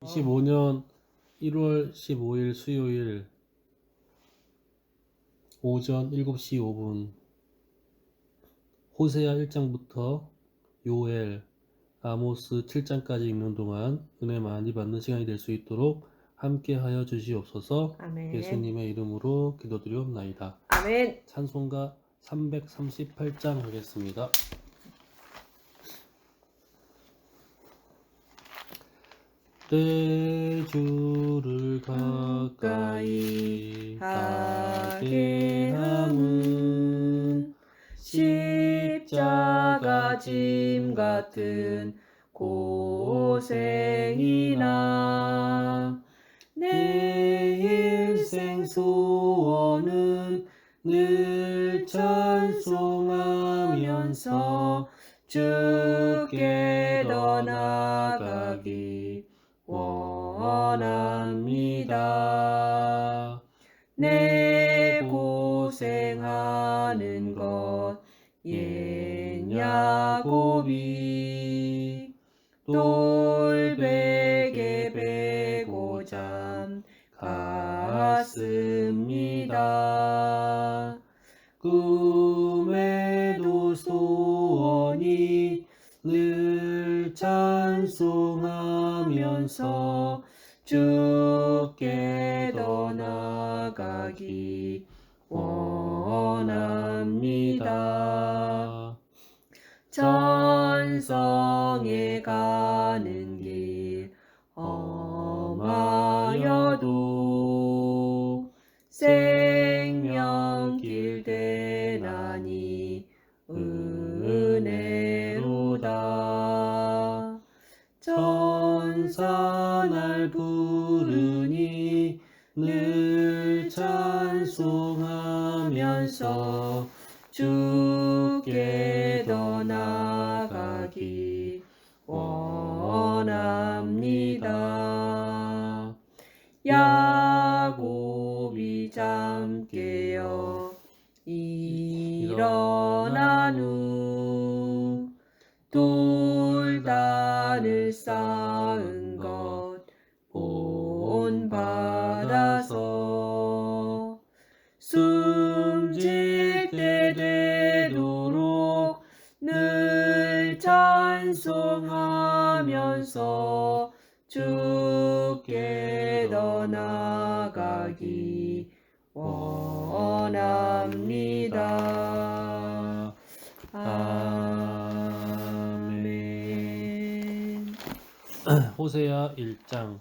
2025년 1월 15일 수요일 오전 7시 5분 호세아 1장부터 요엘, 아모스 7장까지 읽는 동안 은혜 많이 받는 시간이 될 수 있도록 함께 하여 주시옵소서. 아멘. 예수님의 이름으로 기도드리옵나이다. 아멘. 찬송가 338장 하겠습니다. 내 주를 가까이 가게 함은 십자가 짐 같은 고생이나 내 일생 소원은 늘 찬송하면서 주께 더 나아가기 원합니다. 내 고생하는 것 옛 야곱이 돌베개 베고 잠 갔습니다. 꿈에도 소원이 늘 찬송하면서 주께 더 나아가기 원합니다. 천성에 가는 길 험하여도 생명길 되나니 은혜로다. 천사 날 부르니 늘 찬송하면서 주께 더 나아가기 원합니다. 야곱이 잠 깨어 일어난 후 돌단을 쌓은 것 본받아서 숨질 때 되도록 늘 찬송하면서 주께 더 나아가기 원합니다. 아멘. 호세아 1장.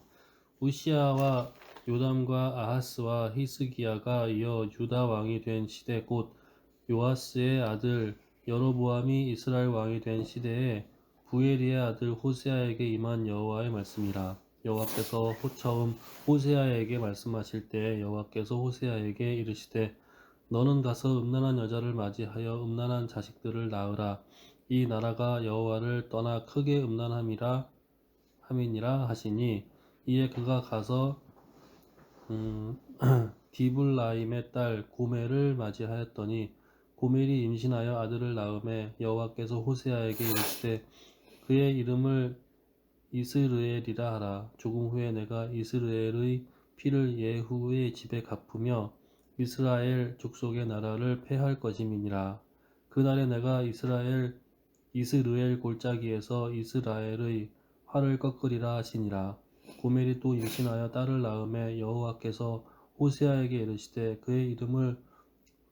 우시아와 요담과 아하스와 히스기야가 이어 유다 왕이 된 시대 곧 요아스의 아들 여로보암이 이스라엘 왕이 된 시대에 부엘리의 아들 호세아에게 임한 여호와의 말씀이라. 여호와께서 처음 호세아에게 말씀하실 때 여호와께서 호세아에게 이르시되 너는 가서 음란한 여자를 맞이하여 음란한 자식들을 낳으라. 이 나라가 여호와를 떠나 크게 음란함이라 함이니라 하시니 이에 그가 가서 디블라임의 딸 고멜을 맞이하였더니 고멜이 임신하여 아들을 낳음에 여호와께서 호세아에게 이르시되 그의 이름을 이스르엘이라 하라. 조금 후에 내가 이스라엘의 피를 예후의 집에 갚으며 이스라엘 족속의 나라를 패할 것임이니라. 그날에 내가 이스라엘 골짜기에서 이스라엘의 활을 꺾으리라 하시니라. 고멜이 또 임신하여 딸을 낳음에 여호와께서 호세아에게 이르시되 그의 이름을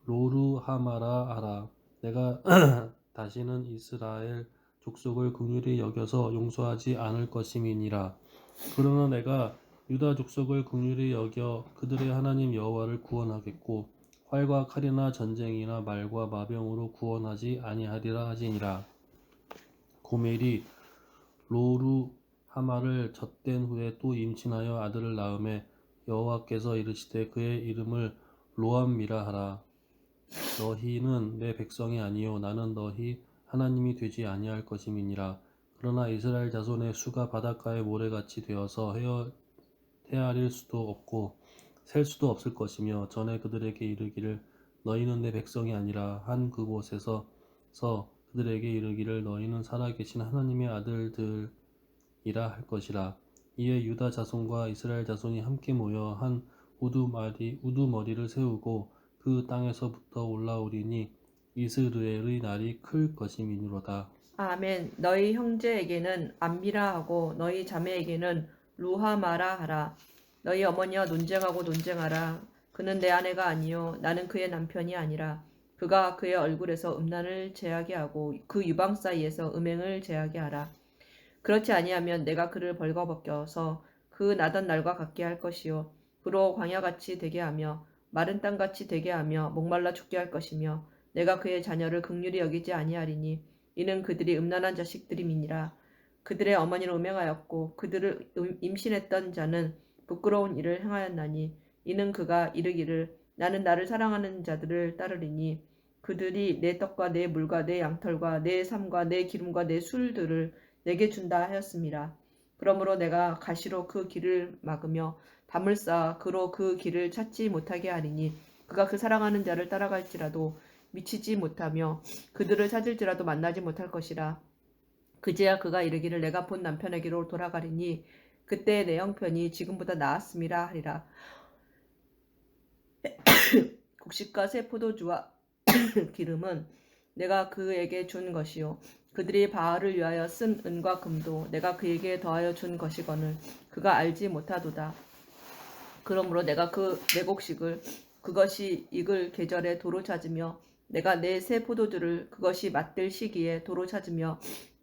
로루하마라 하라. 내가 다시는 이스라엘 족속을 긍휼히 여겨서 용서하지 않을 것임이니라. 그러나 내가 유다 족속을 긍휼히 여겨 그들의 하나님 여호와를 구원하겠고 활과 칼이나 전쟁이나 말과 마병으로 구원하지 아니하리라 하시니라. 고멜이 로루하마를 젖된 후에 또 임신하여 아들을 낳음에 여호와께서 이르시되 그의 이름을 로암미라 하라. 너희는 내 백성이 아니요 나는 너희 하나님이 되지 아니할 것임이니라. 그러나 이스라엘 자손의 수가 바닷가의 모래같이 되어서 헤아릴 수도 없고 셀 수도 없을 것이며 전에 그들에게 이르기를 너희는 내 백성이 아니라 한 그곳에서 그들에게 이르기를 너희는 살아계신 하나님의 아들들이라 할 것이라. 이에 유다 자손과 이스라엘 자손이 함께 모여 한 우두머리를 세우고 그 땅에서부터 올라오리니 이스라엘의 날이 클 것임이니로다. 아멘. 너희 형제에게는 암미라 하고 너희 자매에게는 루하마라 하라. 너희 어머니와 논쟁하라. 그는 내 아내가 아니요 나는 그의 남편이 아니라. 그가 그의 얼굴에서 음란을 제하게 하고 그 유방 사이에서 음행을 제하게 하라. 그렇지 아니하면 내가 그를 벌거벗겨서 그 나던 날과 같게 할 것이요 그로 광야같이 되게 하며 마른 땅같이 되게 하며 목말라 죽게 할 것이며 내가 그의 자녀를 긍휼히 여기지 아니하리니 이는 그들이 음란한 자식들임이니라. 그들의 어머니는 음행하였고 그들을 임신했던 자는 부끄러운 일을 행하였나니 이는 그가 이르기를 나는 나를 사랑하는 자들을 따르리니 그들이 내 떡과 내 물과 내 양털과 내 삶과 내 기름과 내 술들을 내게 준다 하였습니다. 그러므로 내가 가시로 그 길을 막으며 담을 쌓아 그로 그 길을 찾지 못하게 하리니 그가 그 사랑하는 자를 따라갈지라도 미치지 못하며 그들을 찾을지라도 만나지 못할 것이라. 그제야 그가 이르기를 내가 본 남편에게로 돌아가리니 그때 내 형편이 지금보다 나았음이라 하리라. 곡식과 새 포도주와 기름은 내가 그에게 준 것이요 그들이 바알을 위하여 쓴 은과 금도 내가 그에게 더하여 준 것이거늘 그가 알지 못하도다. 그러므로 내가 내 곡식을 그것이 익을 계절에 도로 찾으며 내가 내 새 포도주를 그것이 맛들 시기에 도로 찾으며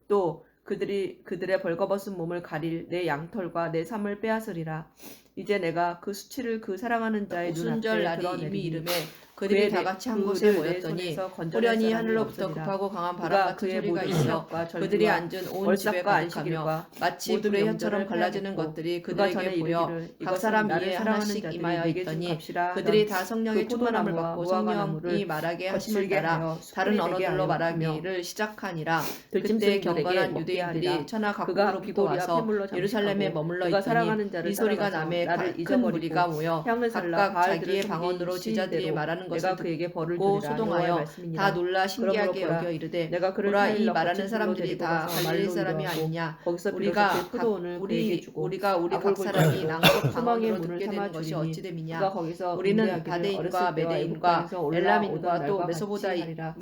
또 그들의 벌거벗은 몸을 가릴 내 양털과 내 삶을 빼앗으리라. 이제 내가 그 수치를 그 사랑하는 자의 오순절 눈앞에 날이 이미 이름에 그들이 그들이 다 같이 한 곳에 모였더니 호련히 하늘로부터 없으리라. 급하고 강한 그가 바람 같은 그의 소리가 모든 있어 시각과 절규와 그들이 앉은 온 집에 월삭과 가득하며 안식일과 마치 모든 불의 명절을 혀처럼 갈라지는 패하겠고 것들이 그가 전에 그들에게 보여 이르기를 각 이것은 사람 나를 위에 사랑하는 하나씩 자들이 임하여 내게 준 있더니 값이라 그들이 하던 다 성령의 그 충만함을 포도나무와 받고 무화과나무를 성령이 말하게 하심을 거칠게 따라 하여 다른 숯불이 되게 언어들로 하여 말하기를 시작하니라. 그때 들짐승들에게 경건한 먹게 유대인들이 하리라. 천하 그가 각국으로부터 빗보리와 와서 폐물로 예루살렘에 장식하고 머물러 그가 있더니 사랑하는 자를 이 소리가 따라가서 남에 나를 큰 잊어버리고 무리가 모여 향을 살라 각각 바알들을 자기의 섬긴 방언으로 제자들이 시인대로 말하는 내가 것을 그에게 벌을 듣고 주리라. 여호와의 소동하여 말씀이니라. 다 놀라 신기하게 그러므로 보라, 여겨 이르되 내가 그를 보라 이 사일러 말하는 거친 길로 사람들이 데리고 다 가서 갈릴리 말로 사람이 위로하고 아니냐. 거기서 우리가 비로소 그 포도원을 그에게 주고 우리 각 아골골 사람이 찌르고 낭법 소망의 방언으로 문을 듣게 되는 삼아 것이 주리니 어찌됨이냐. 그가 거기서 우리는 응대하기를 바데인과 어렸을 때와 메데인과 애굽 땅에서 올라오던 엘라민과 또 날과 같이 하리라.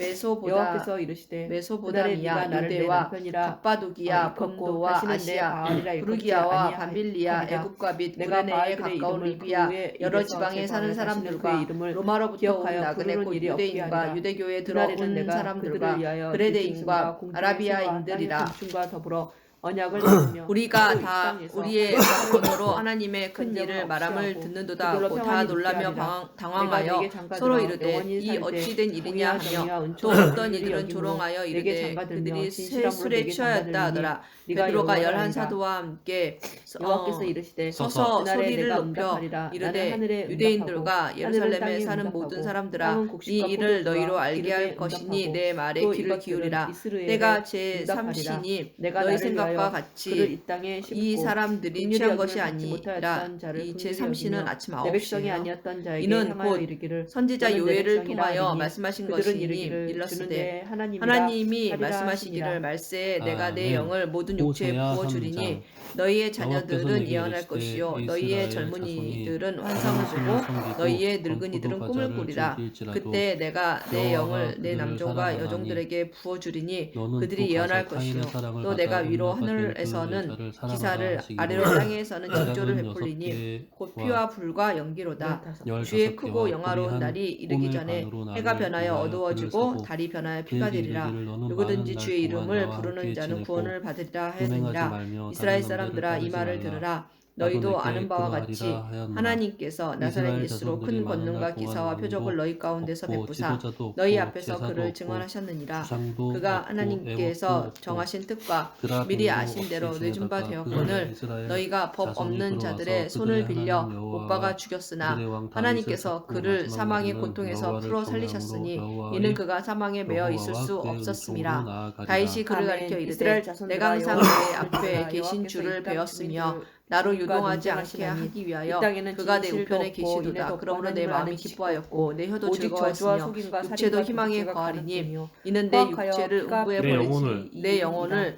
여호와께서 이르시되 그날에 메소보다미아 네가 나를 내 유대와 남편이라 갑바도기야 일컫고 본도와 다시는 내 아시아 바알이라 일컫지 부르기아와 밤빌리아 아니하리라. 애굽과 및 내가 구레네에 바알들의 가까운 이름을 리비아 그의 여러 입에서 지방에 사는 제거하여 다시는 사람들과 그의 이름을 로마로부터 온 기억하여 나그네 부르는 곧 일이 없게 유대인과 하리라. 유대교에 그날에는 들어온 내가 사람들과 그들을 위하여 그레데인과 들짐승과 공중의 새와 아라비아인들이라. 땅의 곤충과 더불어 언약을 맺으며 우리가 또 이 다 땅에서 우리의 언어로 하나님의 큰 큰 일을 영을 말함을 없이하고 듣는도다 그들로 하고 다 평안히 놀라며 눕게 하리라. 당황하여 내가 내게 장가들어 서로 이르되 영원히 이 살되 어찌 된 일이냐 공의와 하며 정의와 또 은총과 어떤 긍휼히 이들은 여김으로 조롱하여 내게 이르되 장가들며 그들이 진실함으로 술에 내게 취하였다 장가들리니 하더라. 네가 베드로가 여호와라 11 하리라. 사도와 함께 여호와께서 이르시되 서서 그날에 소리를 내가 높여 응답하리라. 나는 이르되 하늘에 유대인들과 응답하고 예루살렘에 땅에 사는 응답하고 모든 사람들아 땅은 이 곡식과 일을 포도주와 너희로 알게 기름에 할 것이니 응답하고 내 말에 또 귀를 이것들은 기울이라. 이스라엘에 때가 제 응답하리라. 3신이 내가 너희 나를 생각과 위하여 그를 같이 이 땅에 이 심고 사람들이 긍휼히 취한 여김을 것이 받지 아니라 못하였던 자를 이 긍휼히 제3신은 여기며 아침 내 백성이 9시에요. 아니었던 자에게 이는 향하여 곧 이르기를 선지자 너는 내 요엘을 백성이라 통하여 하리니 말씀하신 그들은 것이니 이르기를 일렀으되 주는 내 하나님이 하리라 말씀하시기를 하시니라. 말세에 내가 내 아멘. 영을 모든 육체에 호세아 부어주리니 3장. 너희의 여호와께서 자녀들은 내게 예언할 이르시되 것이요 이스라엘 너희의 자손이 젊은이들은 환상을 당신을 보고 섬기고 너희의 늙은이들은 검포도 꿈을 과자를 꾸리라. 즐길지라도 그때 내가 내 여호와가 영을 내 그들을 남종과 사랑하나니 여종들에게 부어주리니 너는 그들이 또 예언할 가서 것이요 타인의 사랑을 또 받아 내가 위로 음녀가 된그 하늘에서는 여자를 사랑하라 기사를 하시기로 아래로 땅에서는 징조를 작은 베풀리니 곧 6개와 피와 불과 연기로다. 15 주의 15개와 크고 영화로운 불이 한 날이 이르기 꿈의 전에 반으로 해가 나를 변하여 위하여 어두워지고 그를 달이 변하여 그에게 피가 되리라. 이르기를 너는 누구든지 많은 날 주의 동안 이름을 나와 부르는 함께 자는 지내고 구원을 받으리라 분행하지 하였느니라. 말며 이스라엘 다른 남자를 사람들아 이 따르지 말을 말라. 들으라. 나도 너희도 내게 아는 바와 같이 그러하리라 하였노라. 하나님께서 나사렛 이스라엘 예수로 자손들이 큰 많은 권능과 날 동안 기사와 표적을 왕도 너희 가운데서 없고 베푸사 지도자도 너희 없고 앞에서 제사도 그를 없고 증언하셨느니라. 주상도 그가 없고 하나님께서 애굽도 없고 정하신 뜻과 그라 미리 빈도 아신 없이 대로 늦은 바 지내다가 되었거늘 이스라엘 너희가 법 자손이 없는 들어와서 자들의 손을 그들의 빌려 하나님 여호와와 못 박아 죽였으나 그들의 왕 다윗을 하나님께서 찾고 그를 마지막 사망의 날에는 고통에서 여호와를 풀어 경외함으로 살리셨으니 여호와의 이는 그가 사망에 매여 있을 여호와와 수 그의 없었음이라. 은총으로 나아가리라. 다윗이 그를 아멘. 가리켜 이스라엘 이르되 자손들아, 내가 항상 여호와께서 내 앞에 여호와께서 계신 이 줄을 땅 배웠으며 주민들과 나로 유동하지 않게 논쟁하시나니 하기 이 위하여 땅에는 그가 내 진실도 우편에 없고 계시도다. 인애도 그러므로 없고 내 하나님을 마음이 아는 지식도 기뻐하였고 내 혀도 오직 저주와 즐거웠으며 속임과 육체도 살인과 희망에 도둑질과 거하리니 가늠죄며 이는 내 허악하여 육체를 피가 음부에 내 버리지 영혼을 내 영혼을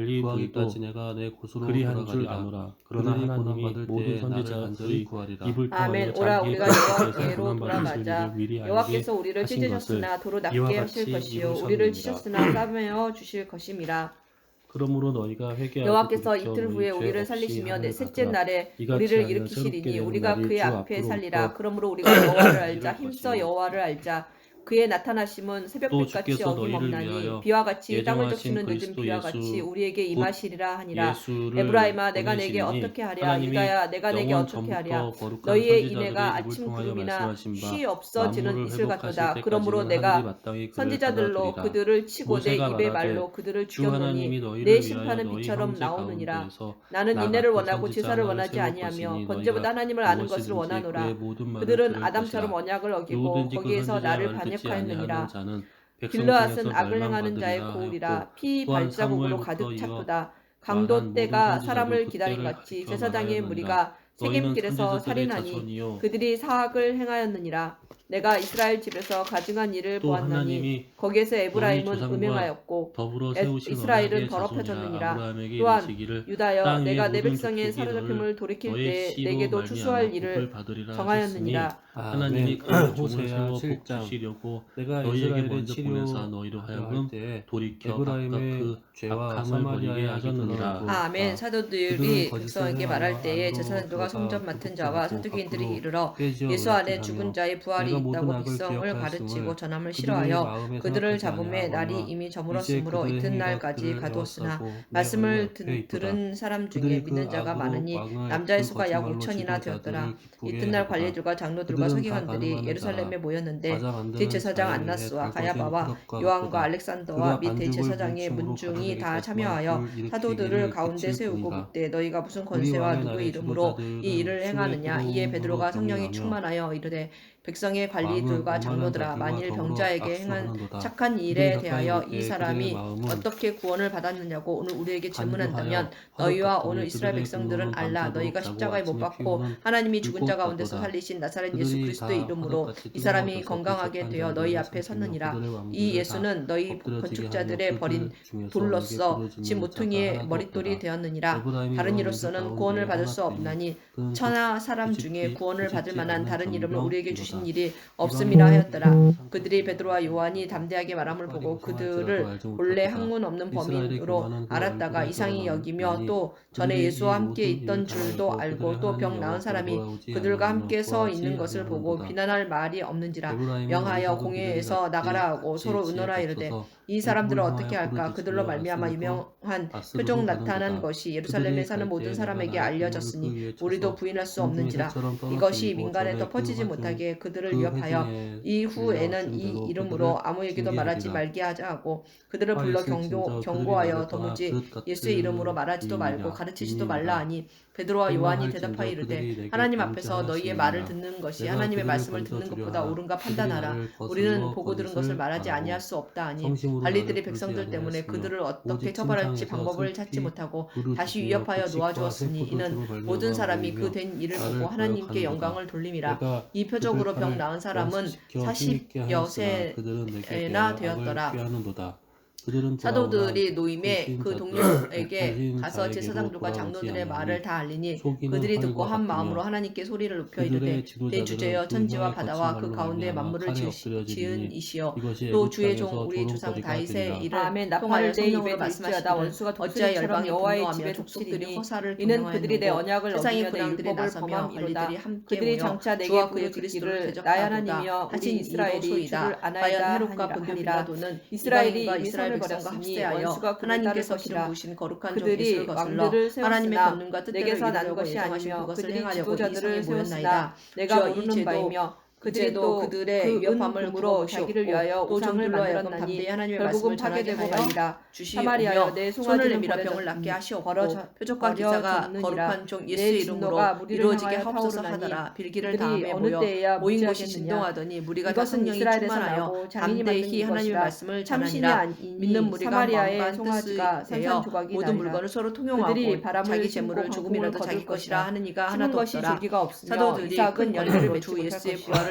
알리 구하기까지 너희도 내가 내 곳으로 그리한 줄 돌아가리라. 아노라. 그러나 그들이 하나님이 고난받을 모든 때에 나를 선지자의 간절히 구하리라. 입을 아멘. 통하여 오라 자기의 우리가 뜻에서 여호와께로 고난받으실 돌아가자. 일을 미리 알게 여호와께서 우리를 하신 것을 찢으셨으나 도로 이와 낫게 같이 하실 것이요 이루셨느니라. 우리를 치셨으나 싸매어 주실 것임이라. 그러므로 너희가 회개하고 여호와께서 돌이켜 이틀 후에 너희 죄 우리를 없이 살리시며 하늘 셋째 받으라. 날에 이같이 우리를 하면 일으키시리니 새롭게 되는 우리가 날이 그의 주 앞에 앞으로부터 살리라. 그러므로 우리가 여호와를 알자. 이룰 힘써 것이요. 여호와를 알자. 그의 나타나심은 또 새벽빛같이 주께서 너희를 어김없나니 위하여 비와 같이 땅을 예정하신 적시는 늦은 그리스도 비와 예수 같이 우리에게 곧 임하시리라 하니라. 예수를 에브라임아 내가 내게 보내시리니 어떻게 하랴. 하나님이 유다야 내가 내게 영원 어떻게 하랴. 전부터 거룩한 너희의 선지자들의 인애가 입을 아침 통하여 구름이나 말씀하신 바 쉬 없어지는 만물을 이슬 회복하실 같도다. 그러므로 때까지는 내가 하늘이 마땅히 그를 선지자들로 받아들이라. 그들을 치고 내 모세가 입의 말하되 말로 그들을 주 하나님이 죽였노니 너희를 내 위하여 심판은 너희 비처럼 형제 나오느니라. 가운데에서 나는 나 인내를 같은 원하고 선지자 제사를 하나를 원하지 세울 아니하며 것이니 번제보다 너희가 하나님을 아는 것을 무엇이든지 원하노라. 그의 모든 말을 그들은 들을 아담처럼 것이라. 언약을 어기고 누구든지 그 거기에서 선지자의 나를 말을 듣지 반역하였느니라. 아니하는 자는 백성 길르앗은 중에서 악을 행하는 자의 멸망받으리라 고울이라. 하였고 피 또한 발자국으로 사무엘부터 가득 이어 찼도다. 말한 강도 모든 때가 선지자도 사람을 그 기다린 때를 같이 가리켜 제사장의 말하였느니라. 무리가 너희는 세겜길에서 선지자들의 살인하니 자손이요 그들이 사악을 행하였느니라. 내가 이스라엘 집에서 가증한 일을 또 보았나니 하나님이 거기에서 너희 에브라임은 조상과 음행하였고 더불어 세우신 이스라엘은 언약의 더럽혀졌느니라. 자손이라 아브라함에게 또한 이르시기를 유다여 땅 위의 내가 내 모든 백성의 족속이 사로잡힘을 돌이킬 너의 때 씨로 내게도 말미암아 추수할 복을 일을 받으리라 하셨으니 정하였느니라. 하나님이 그 종을 호세아 세워 복 7장. 주시려고 내가 너희에게 이스라엘의 먼저 보내사 너희로 치료하려 하여금 할때 돌이켜 각각 에브라임의 그 죄와 악함을 버리게 사마리아의 하게 하자는 되니라. 드러나고 아멘. 그들은 사도들이 거짓을 백성에게 행하여 말할 때에 안으로 제사장들과 들어가 성전 맡은 자와 굽고 서두기인들이 밖으로 이르러 떼지어 예수 안에 노략질하며 죽은 자의 부활이 내가 모든 있다고 악을 백성을 기억하였음을 가르치고 전함을 그들의 싫어하여 마음에 그들을 생각하지 잡음에 날이 아니하거니와 이미 이제 저물었으므로 그들의 이튿날까지 행위가 그들을 가두었으나 애워싸고 내 말씀을 얼굴 앞에 이쁘다. 들은 사람 중에 그들이 믿는 그 자가 악으로 많으니 왕을 남자의 그 수가 약 거짓말로 5천이나 되었더라. 지도자들을 기쁘게 이튿날 하도다. 관리들과 장로들과 그들은 다 서기관들이 가늠하는 예루살렘에 자라. 모였는데 과자 만드는 대제사장 자의 안나스와 발버둥 가야바와 흑역과 요한과 같도다. 알렉산더와 그가 및 반죽을 대제사장의 물침으로 문중이 가루되게 다 깎아 참여하여 불을 일으키기를 사도들을 가운데 빛을 세우고 보니라. 묻되 너희가 무슨 우리 권세와 왕의 누구의 날의 이름으로 지도자들은 이 일을 술에 행하느냐. 이에 뜨거운 베드로가 물로 성령이 병이 나며 충만하여 이르되 백성의 왕은 관리들과 오만한 장로들아 자들과 만일 더불어 병자에게 행한 악수하는도다. 착한 그들이 일에 가까이 대하여 올 이 때 그들의 사람이 마음은 어떻게 구원을 받았느냐고 오늘 우리에게 질문한다면 간주하여 너희와 화덕 오늘 같으니 이스라엘 그들의 백성들은 분노는 알라. 밤새도록 너희가 자고 십자가에 못 아침에 박고 피우는 하나님이 죽은 불꽃 자 가운데서 같도다. 살리신 나사렛 예수 그들이 그리스도의 다 이름으로 화덕같이 이 사람이 뜨거워져서 건강하게 부족한 되어 너희 자들을 앞에 삼키며 섰느니라. 그들의 이 왕들을 예수는 너희 엎드러지게 건축자들의 하며 버린 그들 중에서 돌로서 내게 집 부르짖는 모퉁이의 자가 하나도 머릿돌이 없더라. 되었느니라. 에브라임이 다른 왕 이로서는 가운데 구원을 받을 수 하나 되니 없나니 그는 천하 사람 뒤집지- 중에 구원을 받을 뒤집지 만한 않는 다른 이름을 우리에게 주신 전병이로다. 일이 없음이라 하였더라. 그들이 베드로와 요한이 담대하게 말함을 보고 그들을 본래 학문 없는 범인으로 알았다가 이상히 여기며 또 전에 예수와 함께 있던 줄도 알고 또 병 나은 사람이 그들과 함께 서 있는 것을 보고 비난할 말이 없는지라. 명하여 공회에서 나가라 하고 서로 의논하 이르되 이 사람들을 어떻게 할까. 그들로 말미암아 유명한 표적 나타난 것이 예루살렘에 사는 모든 사람에게 알려졌으니 우리도 부인할 수 없는지라. 이것이 민간에 더 퍼지지 못하게 그들을 위협하여 이후에는 이 이름으로 아무에게도 말하지 말게 하자 하고 그들을 불러 경고하여 도무지 예수의 이름으로 말하지도 말고 가르치지도 말라 하니 베드로와 요한이 대답하여 이르되 하나님 앞에서 너희의 말을 듣는 것이 하나님의 말씀을 듣는 것보다 옳은가 판단하라. 우리는 보고 들은 것을 말하지 아니할 수 없다 하니 관리들이 백성들 때문에 그들을 어떻게 처벌할지 방법을 찾지 못하고 다시 위협하여 놓아주었으니 이는 모든 사람이 그 된 일을 보고 하나님께 영광을 돌림이라. 이 표적으로 병 나은 사람은 40여 세나 되었더라. 사도들이 노임에 그 동료에게 가서 제사장들과 장로들의 말을 다 알리니 그들이 듣고 한 마음으로 하나님께 소리를 높여 이르되 대주제여 천지와 바다와 그 가운데 만물을 지은 이시여 또 주의 종 우리 조상 다윗의 일을 아멘. 통하여 나팔을 내 입에 성령으로 들지어다. 말씀하시기를 원수가 어찌하여 독수리처럼 열방이 여호와의 분노하며 집에 족속들이 독실이니 허사를 이는 그들이 내 동영하였느고 언약을 세상의 어기며 내 군왕들이 율법을 나서며 범함이로다. 관리들이 함께 그들이 모여 장차 내게 주와 그의 부르짖기를 그리스도를 나의 대적하도다 하나님이여 우리 하신 이스라엘이 이로소이다. 주를 과연 아나이다 헤롯과 본디오 하니라. 빌라도는 이스라엘이 이방인과 이미 이스라엘 선을 백성과 버렸으니 합세하여 원수가 그를 하나님께서 따를 기름 것이라. 부으신 거룩한 종 그들이 예수를 거슬러 왕들을 하나님의 세웠으나 권능과 뜻대로 내게서 난 이루려고 것이 예정하신 아니며 그것을 그들이 행하려고 이 지도자들을 세상에 세웠으나 모였나이다. 내가 주여 이 모르는 죄도 바이며 그들이 그제도 또 그들의 그 위협함을 은금으로 자기를 위하여 또 우상을 종들로 하여금 만들었나니 담대히 하나님의 결국은 말씀을 전하게 파괴되고 하여 말리라. 주시오며 사마리아여 내 손을 송아지는 내밀어 병을 낫게 하시옵고 표적과 기사가 버려졌느니라. 거룩한 종 내 예수의 진노가 이름으로 무리를 이루어지게 향하여 하옵소서 타오르나니 하더라. 빌기를 그들이 다음에 어느 모여 때에야 모인 곳이 무지하겠느냐. 진동하더니 무리가 다 이것은 성령이 이스라엘에서 충만하여 나고 장인이 담대히 만든 하나님의 것이라. 말씀을 참신이 전하니라. 아니니 믿는 무리가 사마리아의 마음과 송아지가 뜻이 되어 산산조각이 모든 나리라. 물건을 서로 그들이 통용하고 바람을 자기 심고 재물을 강풍을 조금이라도 거둘 자기 것이라 것이라. 하느니가 심은 하나도 것이 없더라. 줄기가 없으며 사도들이 이삭은 큰 열매를 열매로 맺지 주 못할 예수의 것이라. 부활을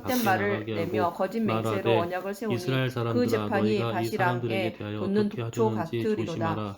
헛된 밖에 말을 나가게 내며 하고 거짓 맹세로 말하되 언약을 세우니 이스라엘 그 사람들아 재판이 너희가 이 사람들에게 바시랑에 대하여 돋는 어떻게 독초 하려는지 같으리로다. 조심하라.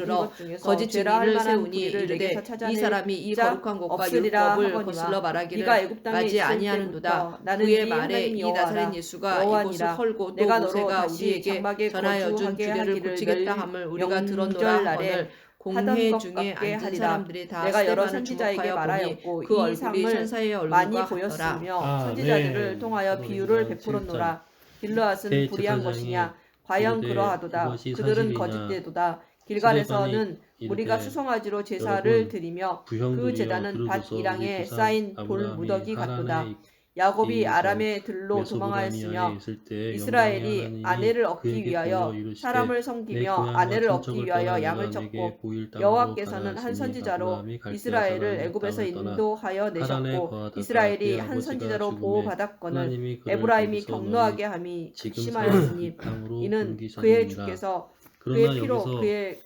이르러 것 중에서 거짓 죄라 할 증인을 만한 세우니 불의를 이르되 내게서 이 찾아낼 사람이 이 자 거룩한 것과 없으리라 율법을 하거니와 거슬러 말하기를 네가 애굽 땅에 맞이 있을 아니하는도다. 때부터 나는 그의 네 말에 하나님 이 여호와라. 나사렛 예수가 이곳을 여호와니라. 헐고 또 내가 너로 모세가 다시 우리에게 장막에 전하여 준 거주하게 주례를 하기를 고치겠다 함을 우리가 들었노라 명절 날에 하거늘 하던 공회 것 중에 같게 앉은 하리라. 사람들이 다 내가 여러 스데반을 선지자에게 주목하여 보니 말하였고 그 이 얼굴이 상을 천사의 많이 얼굴과 같더라. 보였으며 선지자들을 통하여 비유를 베풀었노라. 빌르앗은 불의한 것이냐? 과연 그러하도다. 그들은 거짓되도다. 길갈에서는 우리가 수송아지로 제사를 드리며 그 제단은 밭 이랑에 쌓인 돌 무더기 같도다. 야곱이 아람의 들로 도망하였으며 이스라엘이 아내를 얻기 위하여 사람을 섬기며 아내를 얻기 위하여 양을 쳤고 여호와께서는 한 선지자로 이스라엘을 애굽에서 인도하여 내셨고 이스라엘이 한 선지자로 보호받았거늘 에브라임이 경노하게 함이 심하였으니 이는 그의 주께서 그의 피로 그의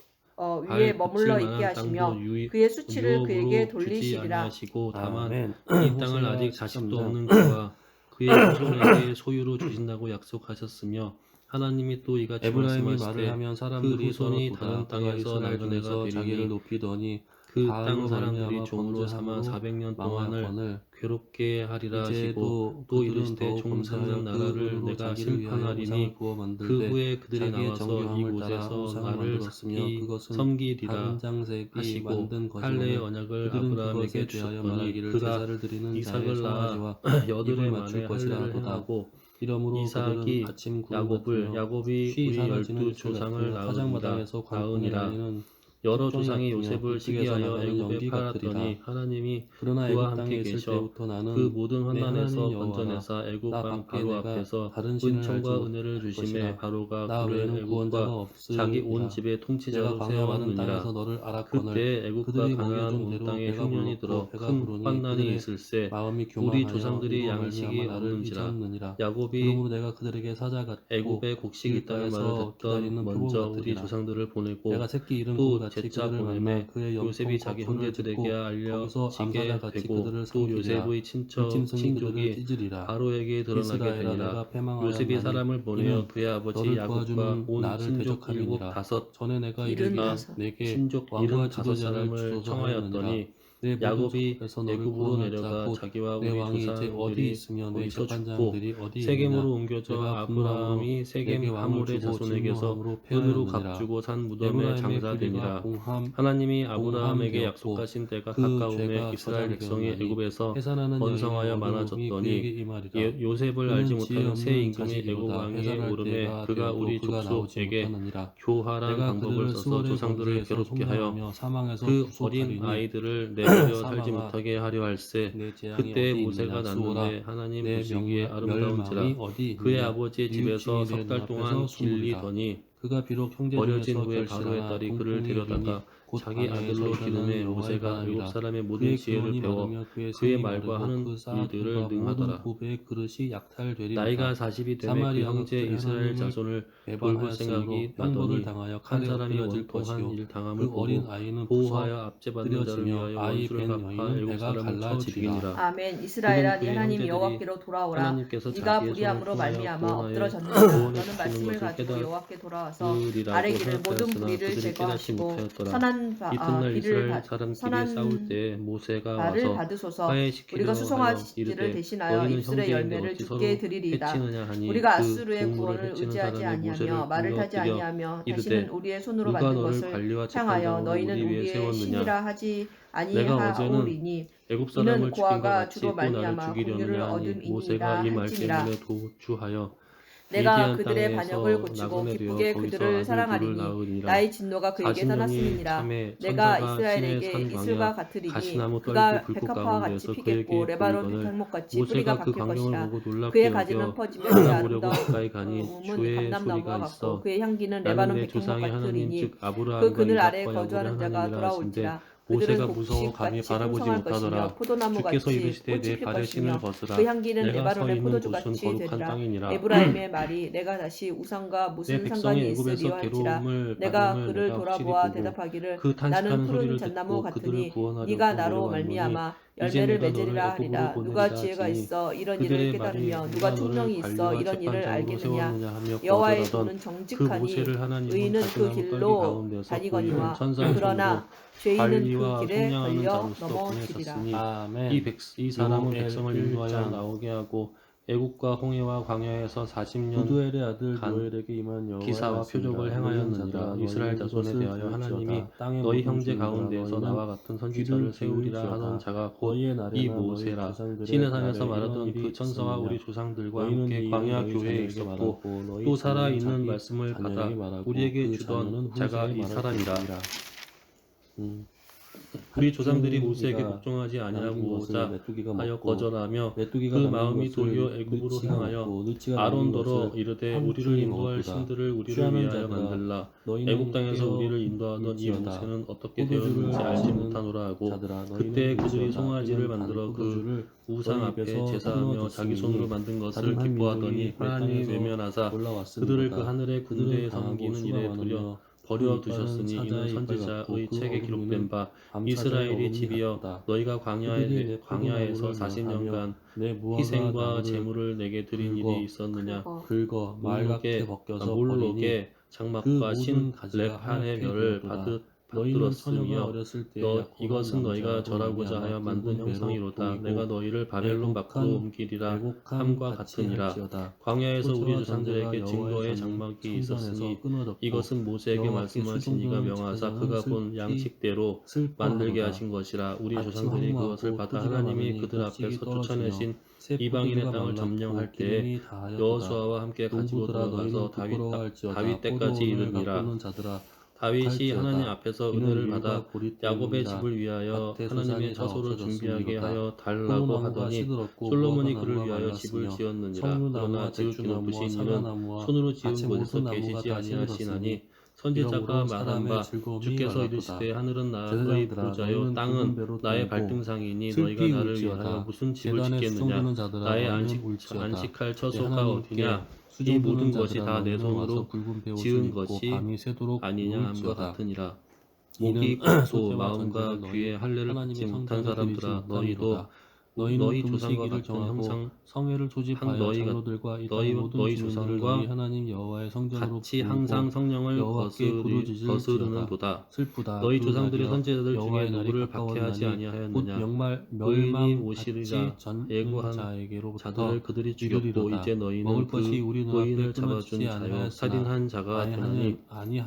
위에 머물러 있게 하시며 그의 수치를 그에게 돌리시리라. 다만 아멘. 이 땅을 아직 자식도 없는 그와 그의 후손에게 소유로 주신다고 약속하셨으며 하나님이 또 이같이 에브라임이 말을 말씀하시되 하면 그 후손이 후손이 다른 다른 땅에서 낡은 애가 자기를 되리니 높이더니 그 바알로 땅 사람들이 말미암아 종으로 삼아 범죄함으로 400년 동안을 망하였거늘 괴롭게 하리라 하시고 이제도 또 그들은 이르시되 더욱 종 삼는 범죄하여 그 나라를 돈으로 내가 자기를 위하여 심판하리니 우상을 구워 그 만들되 후에 그들이 자기의 나와서 정교함을 따라 이곳에서 우상을 나를 만들었으며 그것은 섬기리라 다른 장색이 하시고 만든 할례의 것이거늘 언약을 그들은 아브라함에게 그것에 대하여 주셨더니 말하기를 그가 제사를 드리는 자의 이삭을 낳아 송아지와 여드레 입을 만에 맞출 것이라 할례를 하도다. 행하고 이러므로 이삭이 그들은 아침 구름 야곱을 같으며 야곱이 쉬 우리 사라지는 12 이슬 조상을 같으며 낳으니라 타작마당에서 광풍이 낳으니라 날리는 여러 흑종이 조상이 같으며 요셉을 불뚝에서 시기하여 나가는 애굽에 연기 팔았더니 같으리라. 하나님이 그러나 그와 애굽 땅에 함께 있을 계셔 때부터 나는 그 모든 내 환난에서 하나님 여호와라. 건져내사 애굽 나 왕 밖에 바로 내가 앞에서 다른 신을 알지 은총과 못할 은혜를 주심에 것이라. 바로가 나 그를 외에는 구원자가 애굽과 자기 온 없으니라. 집의 내가 통치자로 광야 많은 세웠느니라. 땅에서 너를 알았거늘 그때 애굽과 그들이 가나안 먹여준 온 대로 땅에 배가 흉년이 들어 불렀고 배가 큰 부르니 환난이 그들의 있을세 마음이 우리 교만하여 조상들이 이로 양식이 말미암아 나를 없는지라 잊었느니라. 야곱이 그러므로 내가 그들에게 사자 같고 애굽의 곡식이 땅의 말을 길가에서 듣던 기다리는 표범 먼저 우리 같으리라. 조상들을 보내고 내가 새끼 잃은 또 곰같이 제자 그들을 만나 보내매 그의 요셉이 염통 자기 거풀을 형제들에게 듣고 거기서 알려지게 암사자같이 되고 그들을 또 삼키리라. 요셉의 들짐승이 그들을 친족이 찢으리라. 바로에게 드러나게 이스라엘아 되니라. 내가 패망하였나니 요셉이 사람을 보내어 이는 그의 아버지 너를 야곱과 도와주는 온 나를 친족 대적함이니라. 75 전에 내가 일흔 이르기를 다섯. 내게 친족 왕과 75 지도자를 사람을 주소서 하였느니라. 청하였더니 내 모든 야곱이 성읍에서 너를 애굽으로 구원할 내려가 자 곧 자기와 내 우리 왕이 이제 어디 조상들이 있으며 내 거기서 죽고 재판장들이 어디 있느냐. 세겜으로 옮겨져 내가 분노함으로 아브라함이 세겜 내게 왕을 하몰의 주고 자손에게서 진노함으로 은으로 패하였느니라. 값주고 산 무덤에 에브라임의 장사되니라. 피리가 하나님이 아브라함에게 공함되었고 약속하신 때가 그 가까움에 죄가 이스라엘 백성이 저장되었나니 애굽에서 해산하는 번성하여 여인의 어려움이 그에게 많아졌더니 임하리라. 요셉을 그는 알지 지혜 못하는 새 없는 임금이 애굽 자식이로다. 왕의 해산할 오름에 때가 그가 되어도 우리 그가 나오지 족속에게 못하느니라. 교활한 내가 방법을 그들을 써서 수월의 조상들을 번제에서 괴롭게 하여 속량하며 사망에서 그 구속하리니 어린 아이들을 내버려 살지 사망아, 못하게 하려 할세 내 재앙이 그때 어디 모세가 있느냐 수오라. 낳는데 하나님 내 보시기에 아름다운지라 멸망이 어디 그의 있느냐. 아버지의 집에서 이웃이 석 내 달 동안 눈앞에서 숨으리라. 길리더니 그가 비록 형제 버려진 중에서 후에 바로의 결실하나 딸이 그를 공공이 데려다가 이르니 곧 자기 광야에서 아들로 일어나는 기름에 여호와의 모세가 바람이라. 애굽 사람의 모든 그의 지혜를 교훈이 배워 많으며 그의 그의 손이 말과 마르고 하는 그 쌓은 일들을 모든 능하더라. 부배의 그릇이 약탈되리라. 나이가 40이 되매 그 사마리아가 형제 그들의 이스라엘 하나님을 자손을 돌볼 배반하였으므로 생각이 형벌을 나더니 당하여 한 칼에 사람이 엎드려질 원통한 것이요 일 당함을 그 어린 보고 아이는 보호하여 압제받는 자를 부서뜨려지며 위하여 아이 원수를 벤 갚아 여인은 애굽 배가 사람을 쳐 갈라지리라. 죽이니라. 아멘. 이스라엘아, 네 그는 하나님 그의 여호와께로 돌아오라. 하나님께서 네가 자기의 손을 불의함으로 통하여 말미암아 구원하여 엎드러졌느니라. 구원해 너는 주시는 말씀을 것을 가지고 여호와께 돌아와서 깨달으리라고 아뢰기를 모든 생각하였으나 불의를 그들이 깨닫지 제거하시고 못하였더라. 선한 이튿날 이스라엘 사람끼리 선한 싸울 때 모세가 발을 와서 받으소서. 화해시키려 우리가 하여 수송아지를 이르되 대신하여 너희는 입술의 형제인데 열매를 어찌 주게 서로 드리리이다. 해치느냐 하니 우리가 그 아수르의 동물을 구원을 해치는 의지하지 사람이 아니하며 모세를 말을 타지 불러 아니하며 이르되 다시는 우리의 손으로 누가 만든 너를 것을 관리와 향하여 재판장으로 너희는 우리 위에 우리의 세웠느냐 신이라 하지 내가 어제는 아니하오리니 애굽 이는 사람을 죽인 것 고아가 같이 주로 또 나를 말미암아 공유를 죽이려느냐 하니 얻음이니라 모세가 이 말 할지니라. 때문에 도주하여 내가 미디안 그들의 땅에서 반역을 고치고 나그네 되어 기쁘게 거기서 그들을 아들 둘을 사랑하리니 낳으니라. 나의 진노가 그에게 40년이 떠났음이니라. 참에 내가 천사가 이스라엘에게 신의 산 이슬과 광야 같으리니 가시나무 그가 떨고 불꽃 백합화와 같이 가운데에서 피겠고 그에게 레바논 보이거늘 백향목같이 뿌리가 모세가 그 바뀔 광경을 것이라. 보고 놀랍게 그의 여겨 가지는 퍼지며 그의 알아보려고 아름다운 가까이 가니 몸은 주의 감람나무와 소리가 같고 있어 그의 향기는 나는 레바논 내 백향목 조상의 하나님 같으리니 즉 그 아브라함과 그늘 아래 이삭과 야곱의 거주하는 자가 하나님이라 하신데 돌아올지라. 모세가 그들은 무서워 감히 곡식같이 바라보지 풍성할 것이며 못하더라. 포도나무같이 주께서 이르시되 꽃이 내 필 발의 신을 것이며 벗으라. 그 향기는 내가 서 레바논의 있는 곳은 포도주같이 거룩한 되리라. 땅이니라. 에브라임의 말이 내가 다시 우상과 내 무슨 백성이 상관이 애굽에서 있으리요 할지라. 괴로움을 내가 받음을 그를 내가 확실히 돌아보아 보고 대답하기를 그 나는 탄식하는 푸른 소리를 잣나무 듣고 그들을 같으니 구원하려고 네가 나로 내려왔노니 말미암아 이제 열매를 내가 너를 맺으리라 애굽으로 하리라. 누가 보내리라 지혜가 하시니 있어 이런 그들의 일을 말이 깨달으며 누가 누가 총명이 너를 있어 관리와 이런 일을 재판장으로 알겠느냐. 세웠느냐 하며 여호와의 거절하던 도는 그 정직하니 모세를 하나님은 의인은 그 가시나무 떨기 길로 가운데서 다니거니와 보이는 천사의 그러나 손으로 죄인은 관리와 그 길에 속량하는 걸려 자로서 넘어지리라. 보내셨으니 아멘. 이 사람은 요엘 백성을 일장. 일장 나오게 하고 애국과 홍해와 광야에서 40년 부두엘의 아들 간 노엘에게 임한 여호와의 기사와 말씀이라. 표적을 행하였느니라. 이스라엘 자손에 대하여 하나님이 너희 형제 가운데서 나와 같은 선지자를 세우리라 하던 자가 곧 이 모세라. 시내산에서 말하던 그 천사와 우리 조상들과 함께 광야 교회에 있었고 또 살아 있는 말씀을 받아 우리에게 주던 자가 이 사람이라. 우리 조상들이 모세에게 복종하지 아니하고자 하여 거절하며 그 마음이 도리어 애굽으로 향하여 아론더러 이르되 우리를 인도할 신들을 우리를 위하여 만들라. 애굽 땅에서 우리를 인도하던 이 모세는 어떻게 되었는지 알지 못하노라 하고 그때 그들이 송아지를 만들어 그 우상 앞에 제사하며 자기 손으로 만든 것을 기뻐하더니 하나님이 외면하사 그들을 그 하늘의 군대에 섬기는 일에 버려 두셨으니 이는 선지자의 책에 기록된 바 이스라엘이 집이여 너희가 광야에서 40년간 희생과 제물을 내게 드린 일이 있었느냐. 긁어 말갛게 벗겨서 몰록에 장막과 신 렙한의 멸을 받들었으며 이것은 너희가 절하고자 하여 만든 형상이로다. 내가 너희를 바벨론 밖으로 옮기리라 함과 같으니라. 광야에서 우리 조상들에게 증거의 장막이 있었으니 이것은 모세에게 말씀하신 이가 명하사 그가 본 양식대로 만들게 하신 것이라. 우리 조상들이 그것을 받아 하나님이 그들 앞에서 쫓아내신 이방인의 땅을 점령할 때에 여호수아와 함께 가지고 들어가서 다윗 때까지 이르니라. 다윗이 하나님 앞에서 은혜를 받아 야곱의 집을 위하여 하나님의 처소를 준비하게 하여 달라고 하더니 솔로몬이 그를 위하여 집을 지었느니라. 그러나 지극히 높으신 이는 손으로 지은 곳에서 계시지 아니하시나니 선지자가 말한 바 주께서 이르시되 하늘은 나의 보좌요 땅은 나의 발등상이니 너희가 나를 위하여 무슨 집을 짓겠느냐. 나의 안식할 처소가 어디냐. 이 모든 것이 다 내 손으로 지은 것이 아니냐 함과 같으니라. 목이 굵고 마음과 귀에 할례를 받지 못한 사람들아 너희도 너희 조상과 같은 형상 성회를 조집하여 장로들과 너희 조상과 하나님 여호와의 성전으로 같이 항상 성령을 거스르는도다. 슬프다. 너희 조상들의 선지자들 중에 여호와의 누구를 날이 박해하지 아니하였느냐. 멸망 오시리라. 예고한 자에게로부터 자들을 그들이 죽였고 이르리로다. 이제 너희는 먹을 그 것이 우리 고인을 눈앞에 잡아준 끊어지지 자요 아니하였으나 살인한 자가 되나니